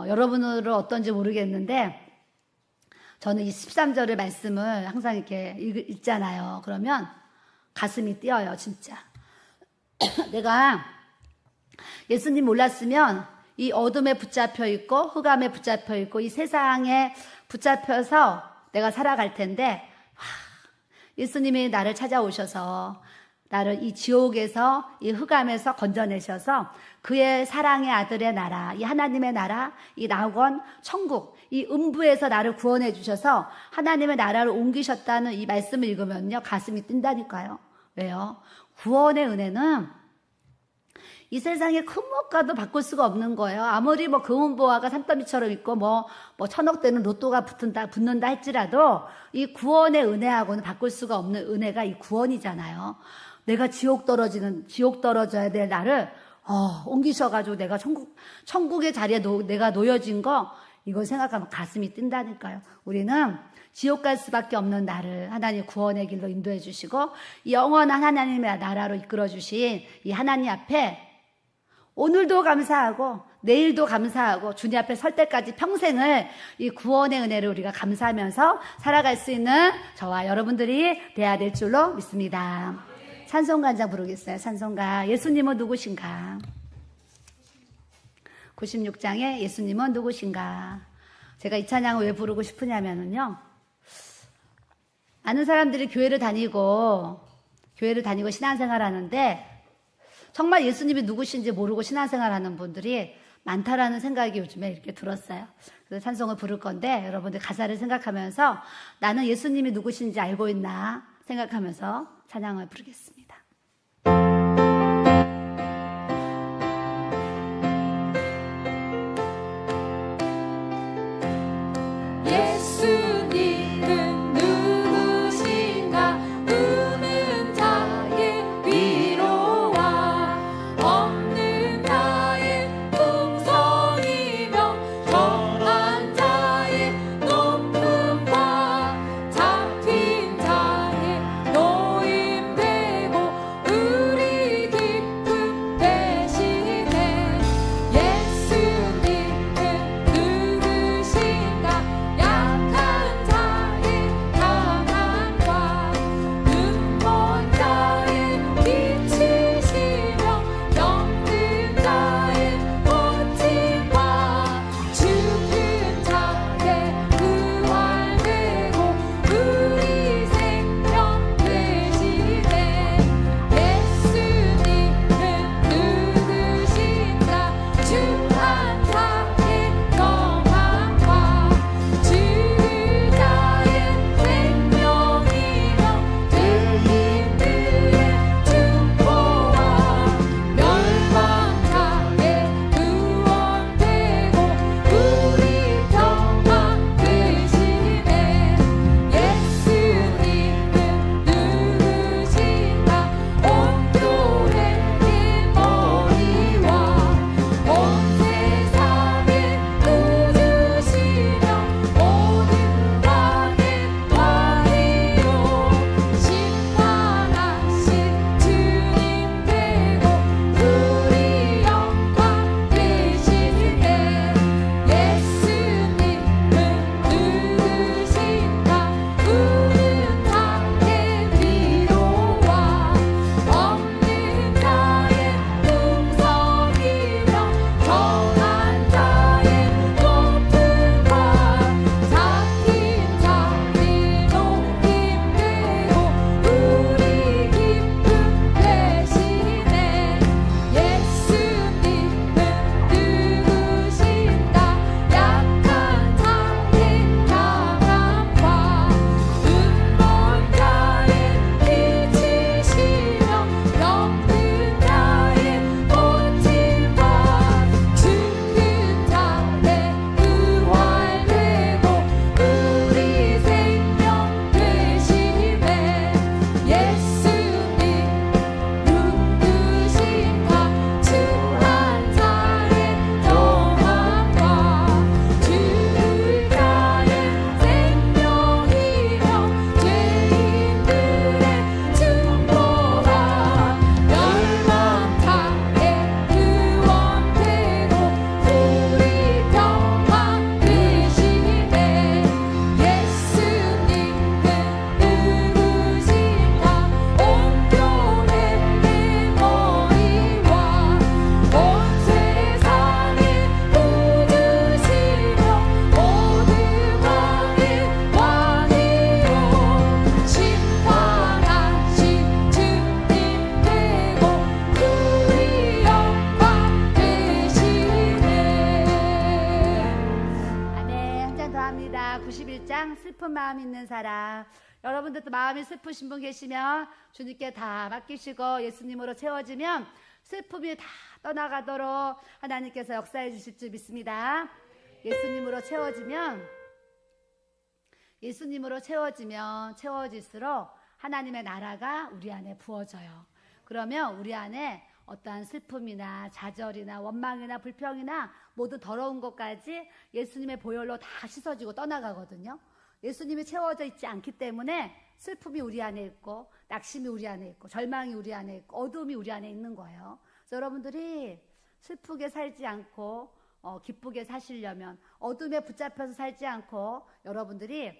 여러분은 어떤지 모르겠는데 저는 이 13절의 말씀을 항상 이렇게 읽잖아요. 그러면 가슴이 뛰어요, 진짜. 내가 예수님 몰랐으면 이 어둠에 붙잡혀 있고 흑암에 붙잡혀 있고 이 세상에 붙잡혀서 내가 살아갈 텐데, 예수님이 나를 찾아오셔서 나를 이 지옥에서 이 흑암에서 건져내셔서 그의 사랑의 아들의 나라, 이 하나님의 나라, 이 낙원 천국, 이 음부에서 나를 구원해 주셔서 하나님의 나라를 옮기셨다는 이 말씀을 읽으면요 가슴이 뛴다니까요. 왜요? 구원의 은혜는 이 세상의 큰 것과도 바꿀 수가 없는 거예요. 아무리 뭐 금은보화가 산더미처럼 있고 뭐 천억 되는 로또가 붙는다 할지라도 이 구원의 은혜하고는 바꿀 수가 없는 은혜가 이 구원이잖아요. 내가 지옥 떨어져야 될 나를 옮기셔가지고 내가 천국의 자리에 내가 놓여진 거, 이걸 생각하면 가슴이 뛴다니까요. 우리는 지옥 갈 수밖에 없는 나를 하나님 구원의 길로 인도해 주시고 영원한 하나님의 나라로 이끌어 주신 이 하나님 앞에 오늘도 감사하고 내일도 감사하고 주님 앞에 설 때까지 평생을 이 구원의 은혜를 우리가 감사하면서 살아갈 수 있는 저와 여러분들이 돼야 될 줄로 믿습니다. 찬송가 한 장 부르겠어요. 찬송가. 예수님은 누구신가? 96장에 예수님은 누구신가? 제가 이 찬양을 왜 부르고 싶으냐면요, 많은 사람들이 교회를 다니고 신앙생활 하는데 정말 예수님이 누구신지 모르고 신앙생활 하는 분들이 많다라는 생각이 요즘에 이렇게 들었어요. 그래서 찬송을 부를 건데 여러분들 가사를 생각하면서 나는 예수님이 누구신지 알고 있나 생각하면서 찬양을 부르겠습니다. 슬픈 마음 있는 사람, 여러분들도 마음이 슬프신 분 계시면 주님께 다 맡기시고 예수님으로 채워지면 슬픔이 다 떠나가도록 하나님께서 역사해 주실 줄 믿습니다. 예수님으로 채워지면 채워질수록 하나님의 나라가 우리 안에 부어져요. 그러면 우리 안에 어떠한 슬픔이나 좌절이나 원망이나 불평이나 모두 더러운 것까지 예수님의 보혈로 다 씻어지고 떠나가거든요. 예수님이 채워져 있지 않기 때문에 슬픔이 우리 안에 있고 낙심이 우리 안에 있고 절망이 우리 안에 있고 어둠이 우리 안에 있는 거예요. 그래서 여러분들이 슬프게 살지 않고 기쁘게 사시려면, 어둠에 붙잡혀서 살지 않고 여러분들이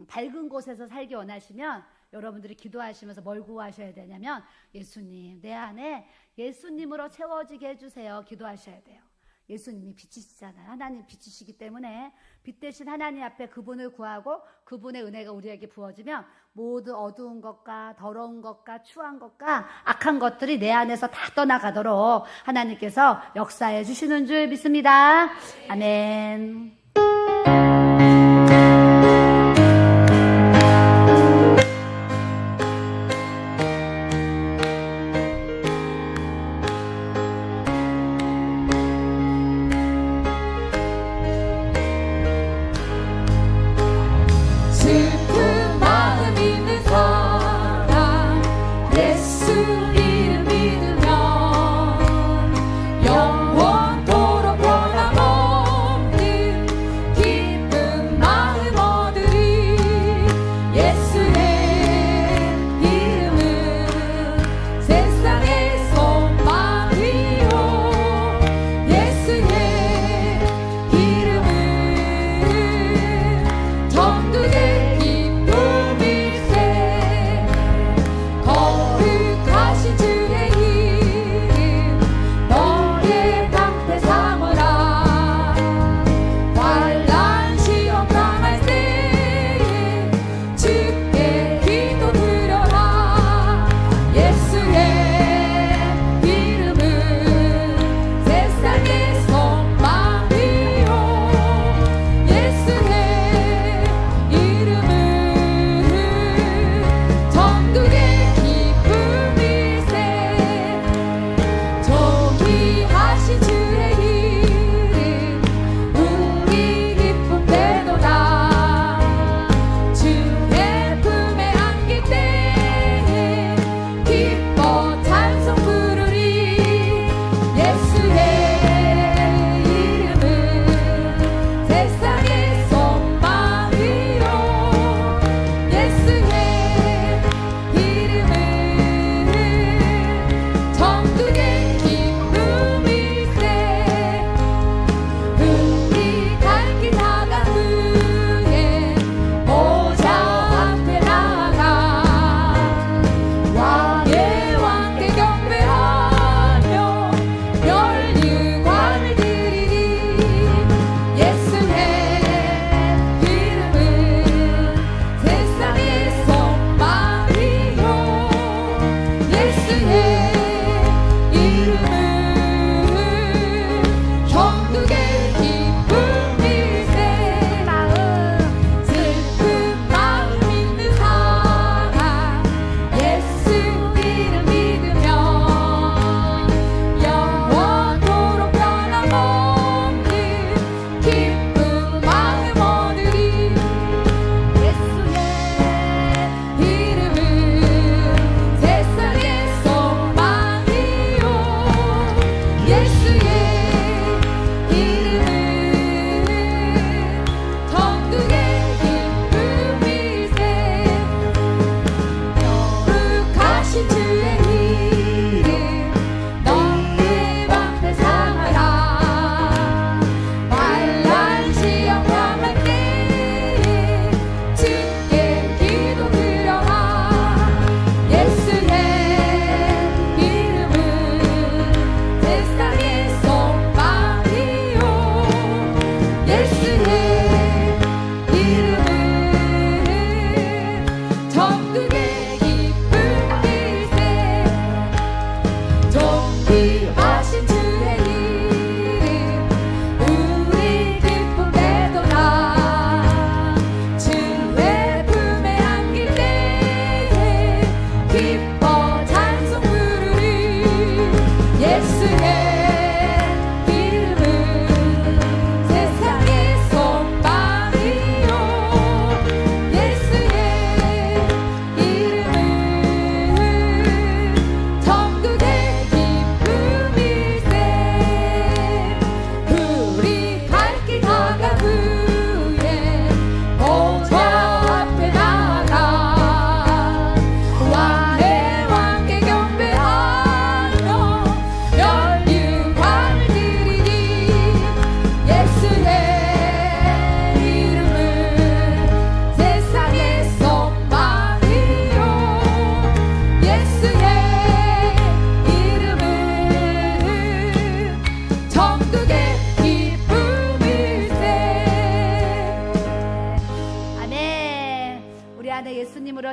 밝은 곳에서 살기 원하시면 여러분들이 기도하시면서 뭘 구하셔야 되냐면, 예수님, 내 안에 예수님으로 채워지게 해주세요. 기도하셔야 돼요. 예수님이 빛이시잖아요. 하나님 빛이시기 때문에 빛 대신 하나님 앞에 그분을 구하고 그분의 은혜가 우리에게 부어지면 모두 어두운 것과 더러운 것과 추한 것과 악한 것들이 내 안에서 다 떠나가도록 하나님께서 역사해 주시는 줄 믿습니다. 아멘. 전국의 기쁨일세 거룩하신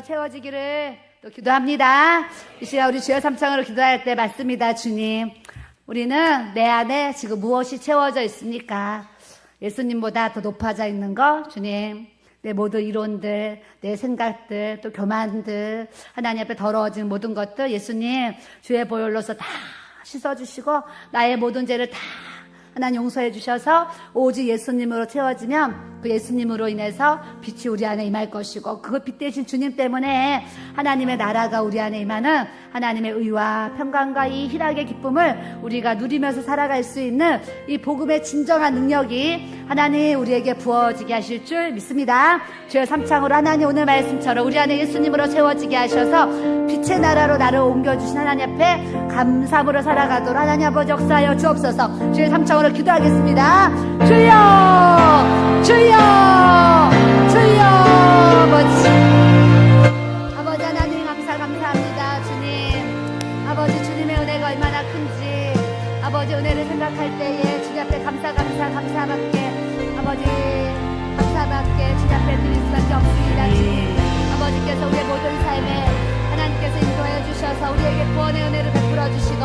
채워지기를 또 기도합니다. 이 시간 우리 주여 삼창으로 기도할 때 맞습니다. 주님, 우리는 내 안에 지금 무엇이 채워져 있습니까? 예수님보다 더 높아져 있는 거, 주님, 내 모든 이론들, 내 생각들, 또 교만들, 하나님 앞에 더러워진 모든 것들, 예수님 주의 보혈로서 다 씻어주시고 나의 모든 죄를 다 하나님 용서해 주셔서 오직 예수님으로 채워지면 그 예수님으로 인해서 빛이 우리 안에 임할 것이고, 그 빛 대신 주님 때문에 하나님의 나라가 우리 안에 임하는 하나님의 의와 평강과 이 희락의 기쁨을 우리가 누리면서 살아갈 수 있는 이 복음의 진정한 능력이 하나님 우리에게 부어지게 하실 줄 믿습니다. 주여 삼창으로 하나님 오늘 말씀처럼 우리 안에 예수님으로 채워지게 하셔서 빛의 나라로 나를 옮겨주신 하나님 앞에 감사함으로 살아가도록 하나님 아버지 역사하여 주옵소서. 주여 삼창으로 기도하겠습니다. 주여, 주여, 주여. 아버지 하나님 감사합니다. 주님, 아버지 주님의 은혜가 얼마나 큰지 아버지 은혜를 생각할 때에 주님 앞에 감사밖에 아버지 감사밖에 주님 앞에 드릴 수밖에 없습니다. 주님, 아버지께서 우리의 모든 삶에 하나님께서 인도하여 주셔서 우리에게 구원의 은혜를 베풀어 주시고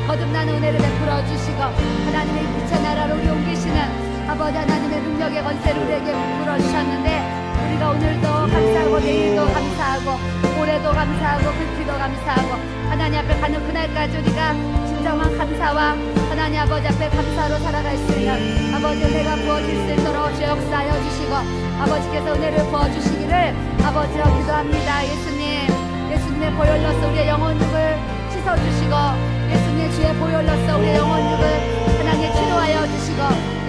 거듭나는 은혜를 베풀어 주시고 하나님의 빛의 나라로 우리 옮기시는 아버지 하나님의 능력의 권세를 우리에게 베풀어 주셨는데, 우리가 오늘도 감사하고 내일도 감사하고 올해도 감사하고 그때도 감사하고 하나님 앞에 가는 그날까지 우리가 진정한 감사와 하나님 아버지 앞에 감사로 살아갈 수 있는 아버지 은혜가 부어질 수 있도록 주 역사하여 주시고 아버지께서 은혜를 부어주시기를 아버지여 기도합니다. 예수님의 보혈로서 우리의 영혼육을 씻어주시고 예수님의 주의 보혈로서 우리의 영혼육을 하나님 치료하여 주시고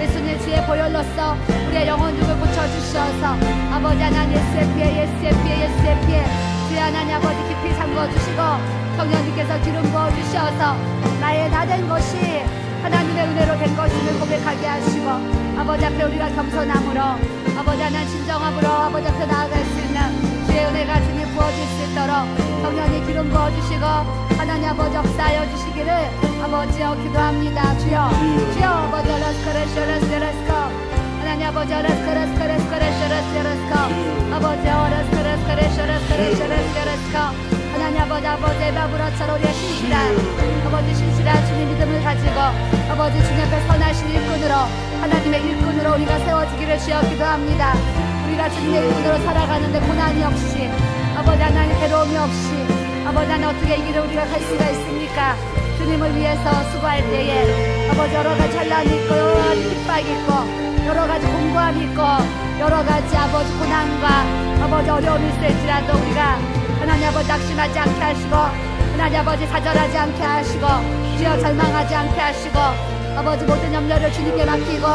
예수님의 주의 보혈로서 우리의 영혼육을 고쳐주셔서 아버지 하나님 예수의 피에 주의 하나님 아버지 깊이 잠궈주시고 성령님께서 기름 부어주셔서 나의 나 된 것이 하나님의 은혜로 된 것임을 고백하게 하시고 아버지 앞에 우리가 겸손함으로 아버지 하나님 진정함으로 아버지 앞에 나아갈 수 있는 주의 은혜가 주님 부어질 수 있도록 성령님 기름 부어주시고 하나님 아버지 역사하여 주시기를 아버지여 기도합니다. 주여 아버지 레스코 하나님 아버지 레스코 하나님 아버지의 마부라처럼 우리의 신실한 주님 믿음을 가지고 아버지 주님 앞에 선하신 일꾼으로 하나님의 일꾼으로 우리가 세워지기를 주여 기도합니다. 우리가 주님의 일꾼으로 살아가는데 고난이 없이 아버지 하나님 괴로움이 없이 아버지 하나님 어떻게 이 길을 우리가 갈 수가 있습니까? 주님을 위해서 수고할 때에 아버지 여러가지 환란이 있고 여러가지 핍박이 있고 여러가지 공고함이 있고 여러가지 아버지 고난과 아버지 어려움이 있을지라도 우리가 하나님 아버지 낙심하지 않게 하시고 하나님 아버지 좌절하지 않게 하시고 주여 절망하지 않게 하시고 아버지 모든 염려를 주님께 맡기고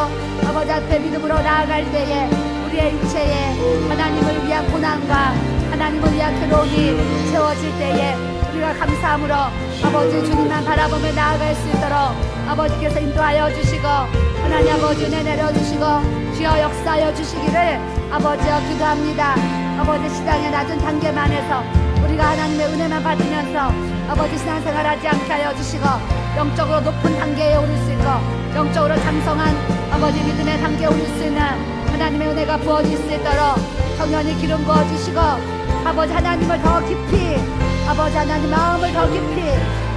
아버지 앞에 믿음으로 나아갈 때에 우리의 육체에 하나님을 위한 고난과 하나님을 위한 괴로움이 채워질 때에 우리가 감사함으로 아버지 주님만 바라보며 나아갈 수 있도록 아버지께서 인도하여 주시고 하나님 아버지 은혜 내려주시고 주여 역사하여 주시기를 아버지여 기도합니다. 아버지 시장의 낮은 단계만에서 우리가 하나님의 은혜만 받으면서 아버지 신앙생활 하지 않게 하여 주시고 영적으로 높은 단계에 오를 수 있고 영적으로 장성한 아버지 믿음의 단계에 오를 수 있는 하나님의 은혜가 부어질 수 있도록 성령이 기름 부어주시고 아버지 하나님을 더 깊이 아버지 하나님 마음을 더 깊이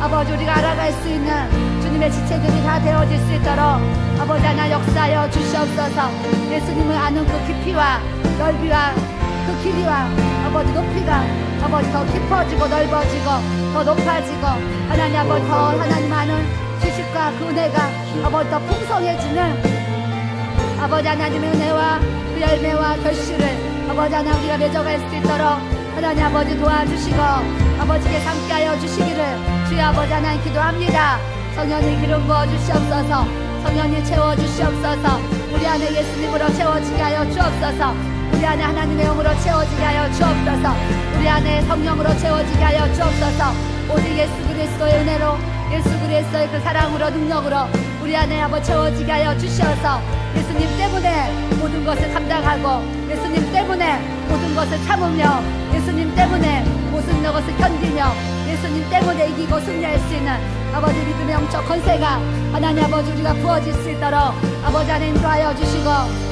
아버지 우리가 알아갈 수 있는 주님의 지체들이 다 되어질 수 있도록 아버지 하나 역사하여 주시옵소서. 예수님을 아는 그 깊이와 넓이와 그 길이와 아버지 높이가 아버지 더 깊어지고 넓어지고 더 높아지고 하나님 아버지 더 하나님 아는 지식과 그 은혜가 아버지 더 풍성해지는 아버지 하나님의 은혜와 그 열매와 결실을 아버지 하나 우리가 맺어갈 수 있도록 하나님 아버지 도와주시고 아버지께 함께하여 주시기를 주여 아버지 하나님 기도합니다. 성령이 기름 부어주시옵소서. 성령이 채워주시옵소서. 우리 안에 예수님으로 채워지게 하여 주옵소서. 우리 안에 하나님의 영으로 채워지게 하여 주옵소서. 우리 안에 성령으로 채워지게 하여 주옵소서. 오직 예수 그리스도의 은혜로 예수 그리스도의 그 사랑으로 능력으로 우리 안에 아버지 채워지게 하여 주시어서 예수님 때문에 모든 것을 감당하고 예수님 때문에 모든 것을 참으며 예수님 때문에 모든 것을 견디며 예수님 때문에 이기고 승리할 수 있는 아버지 믿음의 영적 권세가 하나님 아버지 우리가 부어질 수 있도록 아버지 안에 인도하여 주시고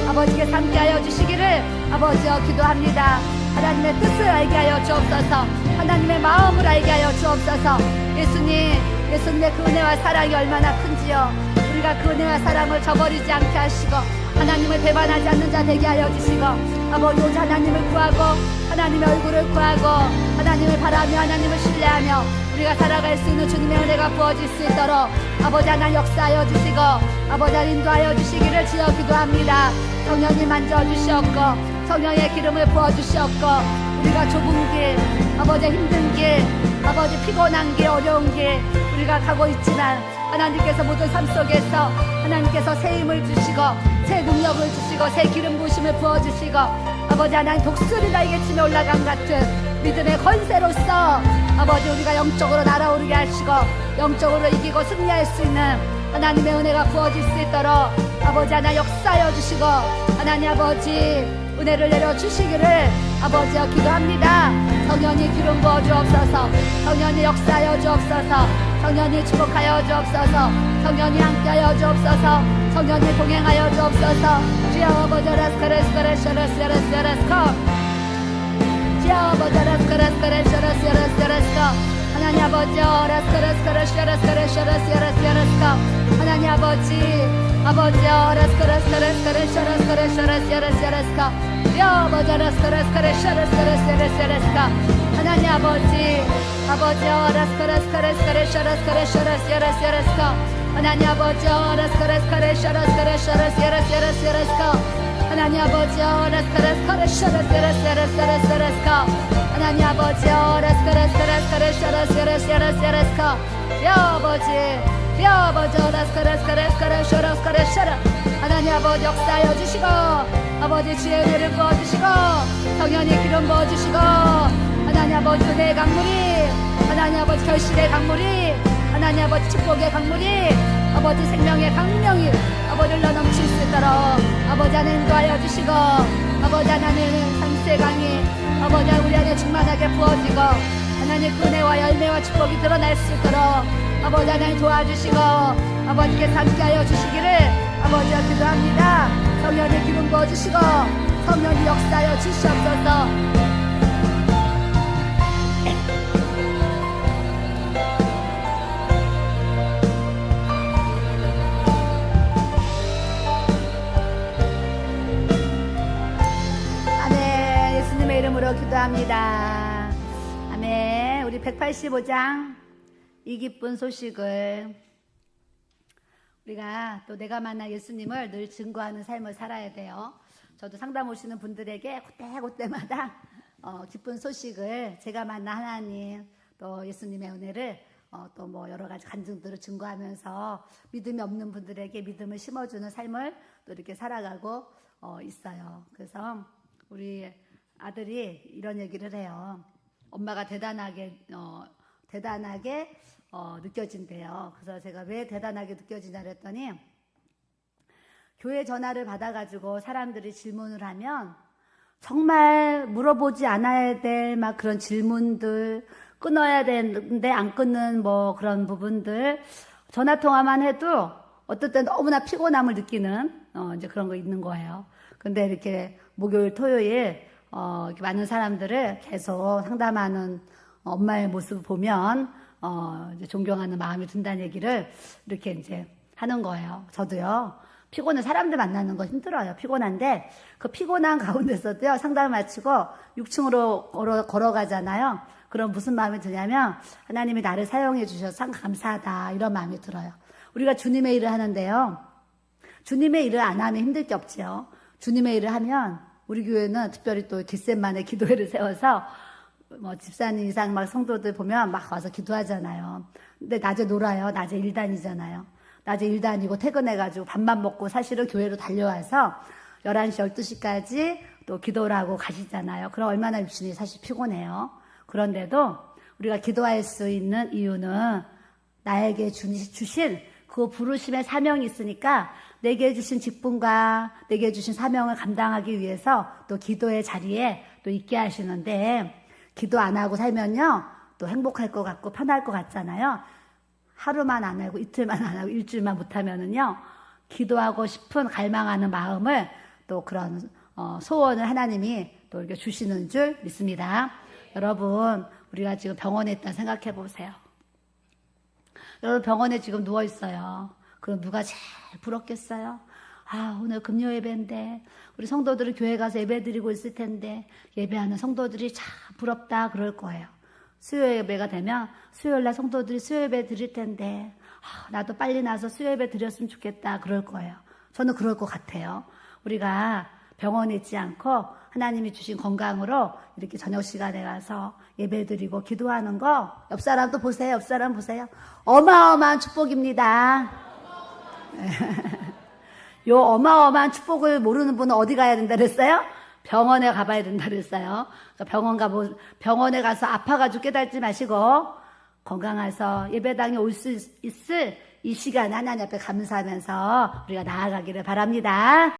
아버지께 함께하여 주시기를 아버지여 기도합니다. 하나님의 뜻을 알게 하여 주옵소서. 하나님의 마음을 알게 하여 주옵소서. 예수님의 그 은혜와 사랑이 얼마나 큰지요. 우리가 그 은혜와 사랑을 저버리지 않게 하시고 하나님을 배반하지 않는 자 되게 하여 주시고, 아버지 오직 하나님을 구하고 하나님의 얼굴을 구하고 하나님을 바라며 하나님을 신뢰하며 우리가 살아갈 수 있는 주님의 은혜가 부어질 수 있도록 아버지 하나님 역사하여 주시고 아버지 하나님 인도하여 주시기를 주여 기도합니다. 성령님 만져주시옵고 성령의 기름을 부어주시옵고, 우리가 좁은 길, 아버지 힘든 길, 아버지 피곤한 길, 어려운 길 우리가 가고 있지만 하나님께서 모든 삶 속에서 하나님께서 새 힘을 주시고 새 능력을 주시고 새 기름 부으심을 부어주시고 아버지 하나님 독수리 날개 치며 올라간 같은 믿음의 권세로서 아버지 우리가 영적으로 날아오르게 하시고 영적으로 이기고 승리할 수 있는 하나님의 은혜가 부어질 수 있도록 아버지 하나님 역사하여 주시고 하나님 아버지 은혜를 내려주시기를 아버지여 기도합니다. 성령이 기름 부어 주옵소서. 성령이 역사하여 주옵소서. 성령이 축복하여 주옵소서. 성령이 함께하여 주옵소서. 성령이 동행하여 주옵소서. 주여 아버지 라스카레스카레스카레스카레스카레스카 주여 아버지 라스카레스카레스카레스카레스카레스카 하나님 아버지 라스카레스카레스카레스카레스카레스카레스카 하나님 아버지 라스카레스카레스카레스카레스카레스카레스카레스카 주여 아버지 라스카레스카레스카레스카레스카레스카 하나님 아버지 라스카레스카레스카레스카레스카레스카레스카레스카 하나님 아버지 라스카레스카레스카레스카레스카레스카레스카 하나님 아버지 라스카레스카레스카레스카레스카레스카레스카 하나님 아버지 라스카레스카레스카레스카레스카레스카레스카 야 아버지 라스카레스카레스카레스카레스카레스카레스카레스카 하나님 아버지 역사하여 주시고 아버지 지혜의 은혜를 부어주시고 성령의 기름 부어주시고 하나님 아버지 은혜의 강물이 하나님 아버지 결실의 강물이 하나님 아버지 축복의 강물이 아버지 생명의 강명이 아버지 흘러넘칠 수 있도록 아버지 안에 인도하여 주시고 아버지 하나님 상수의 강이 아버지 우리 안에 충만하게 부어지고 하나님 그 은혜와 열매와 축복이 드러날 수 있도록 아버지 하나님 도와주시고 아버지께서 함께하여 주시기를 아버지와 기도합니다. 성령의 기름 부어주시고 성령이 역사하여 주시옵소서. 아멘. 예수님의 이름으로 기도합니다. 아멘. 우리 185장 이 기쁜 소식을 우리가 또 내가 만난 예수님을 늘 증거하는 삶을 살아야 돼요. 저도 상담 오시는 분들에게 그때마다 기쁜 소식을 제가 만난 하나님 또 예수님의 은혜를 또 뭐 여러 가지 간증들을 증거하면서 믿음이 없는 분들에게 믿음을 심어주는 삶을 또 이렇게 살아가고 있어요. 그래서 우리 아들이 이런 얘기를 해요. 엄마가 대단하게 느껴진대요. 그래서 제가 왜 대단하게 느껴지냐 그랬더니 교회 전화를 받아가지고 사람들이 질문을 하면 정말 물어보지 않아야 될 막 그런 질문들, 끊어야 되는데 안 끊는 뭐 그런 부분들, 전화 통화만 해도 어떨 때 너무나 피곤함을 느끼는 이제 그런 거 있는 거예요. 근데 이렇게 목요일, 토요일 이렇게 많은 사람들을 계속 상담하는 엄마의 모습을 보면 이제 존경하는 마음이 든다는 얘기를 이렇게 이제 하는 거예요. 저도요. 피곤해 사람들 만나는 거 힘들어요. 피곤한데 그 피곤한 가운데서도요. 상담을 마치고 6층으로 걸어가잖아요. 그럼 무슨 마음이 드냐면 하나님이 나를 사용해 주셔서 참 감사하다 이런 마음이 들어요. 우리가 주님의 일을 하는데요. 주님의 일을 안 하면 힘들 게 없지요. 주님의 일을 하면 우리 교회는 특별히 또 뒷셋만의 기도회를 세워서 뭐 집사님 이상 막 성도들 보면 막 와서 기도하잖아요. 근데 낮에 놀아요. 낮에 일 다니잖아요. 낮에 일 다니고 퇴근해가지고 밥만 먹고 사실은 교회로 달려와서 11시, 12시까지 또 기도를 하고 가시잖아요. 그럼 얼마나 육신이 사실 피곤해요. 그런데도 우리가 기도할 수 있는 이유는 나에게 주신 그 부르심의 사명이 있으니까 내게 주신 직분과 내게 주신 사명을 감당하기 위해서 또 기도의 자리에 또 있게 하시는데 기도 안 하고 살면요 또 행복할 것 같고 편할 것 같잖아요. 하루만 안 하고 이틀만 안 하고 일주일만 못하면은요 기도하고 싶은 갈망하는 마음을 또 그런 소원을 하나님이 또 이렇게 주시는 줄 믿습니다. 여러분, 우리가 지금 병원에 있다 생각해 보세요. 여러분, 병원에 지금 누워 있어요. 그럼 누가 제일 부럽겠어요? 아, 오늘 금요 예배인데 우리 성도들은 교회 가서 예배 드리고 있을 텐데 예배하는 성도들이 참 부럽다 그럴 거예요. 수요 예배가 되면 수요일날 성도들이 수요 예배 드릴 텐데 나도 빨리 나서 수요 예배 드렸으면 좋겠다 그럴 거예요. 저는 그럴 것 같아요. 우리가 병원에 있지 않고 하나님이 주신 건강으로 이렇게 저녁 시간에 가서 예배 드리고 기도하는 거 옆 사람도 보세요. 옆 사람 보세요. 어마어마한 축복입니다. 요 어마어마한 축복을 모르는 분은 어디 가야 된다 그랬어요? 병원에 가봐야 된다 그랬어요. 그러니까 병원에 가서 아파가지고 깨닫지 마시고 건강해서 예배당에 올 수 있을 이 시간 하나님 앞에 감사하면서 우리가 나아가기를 바랍니다.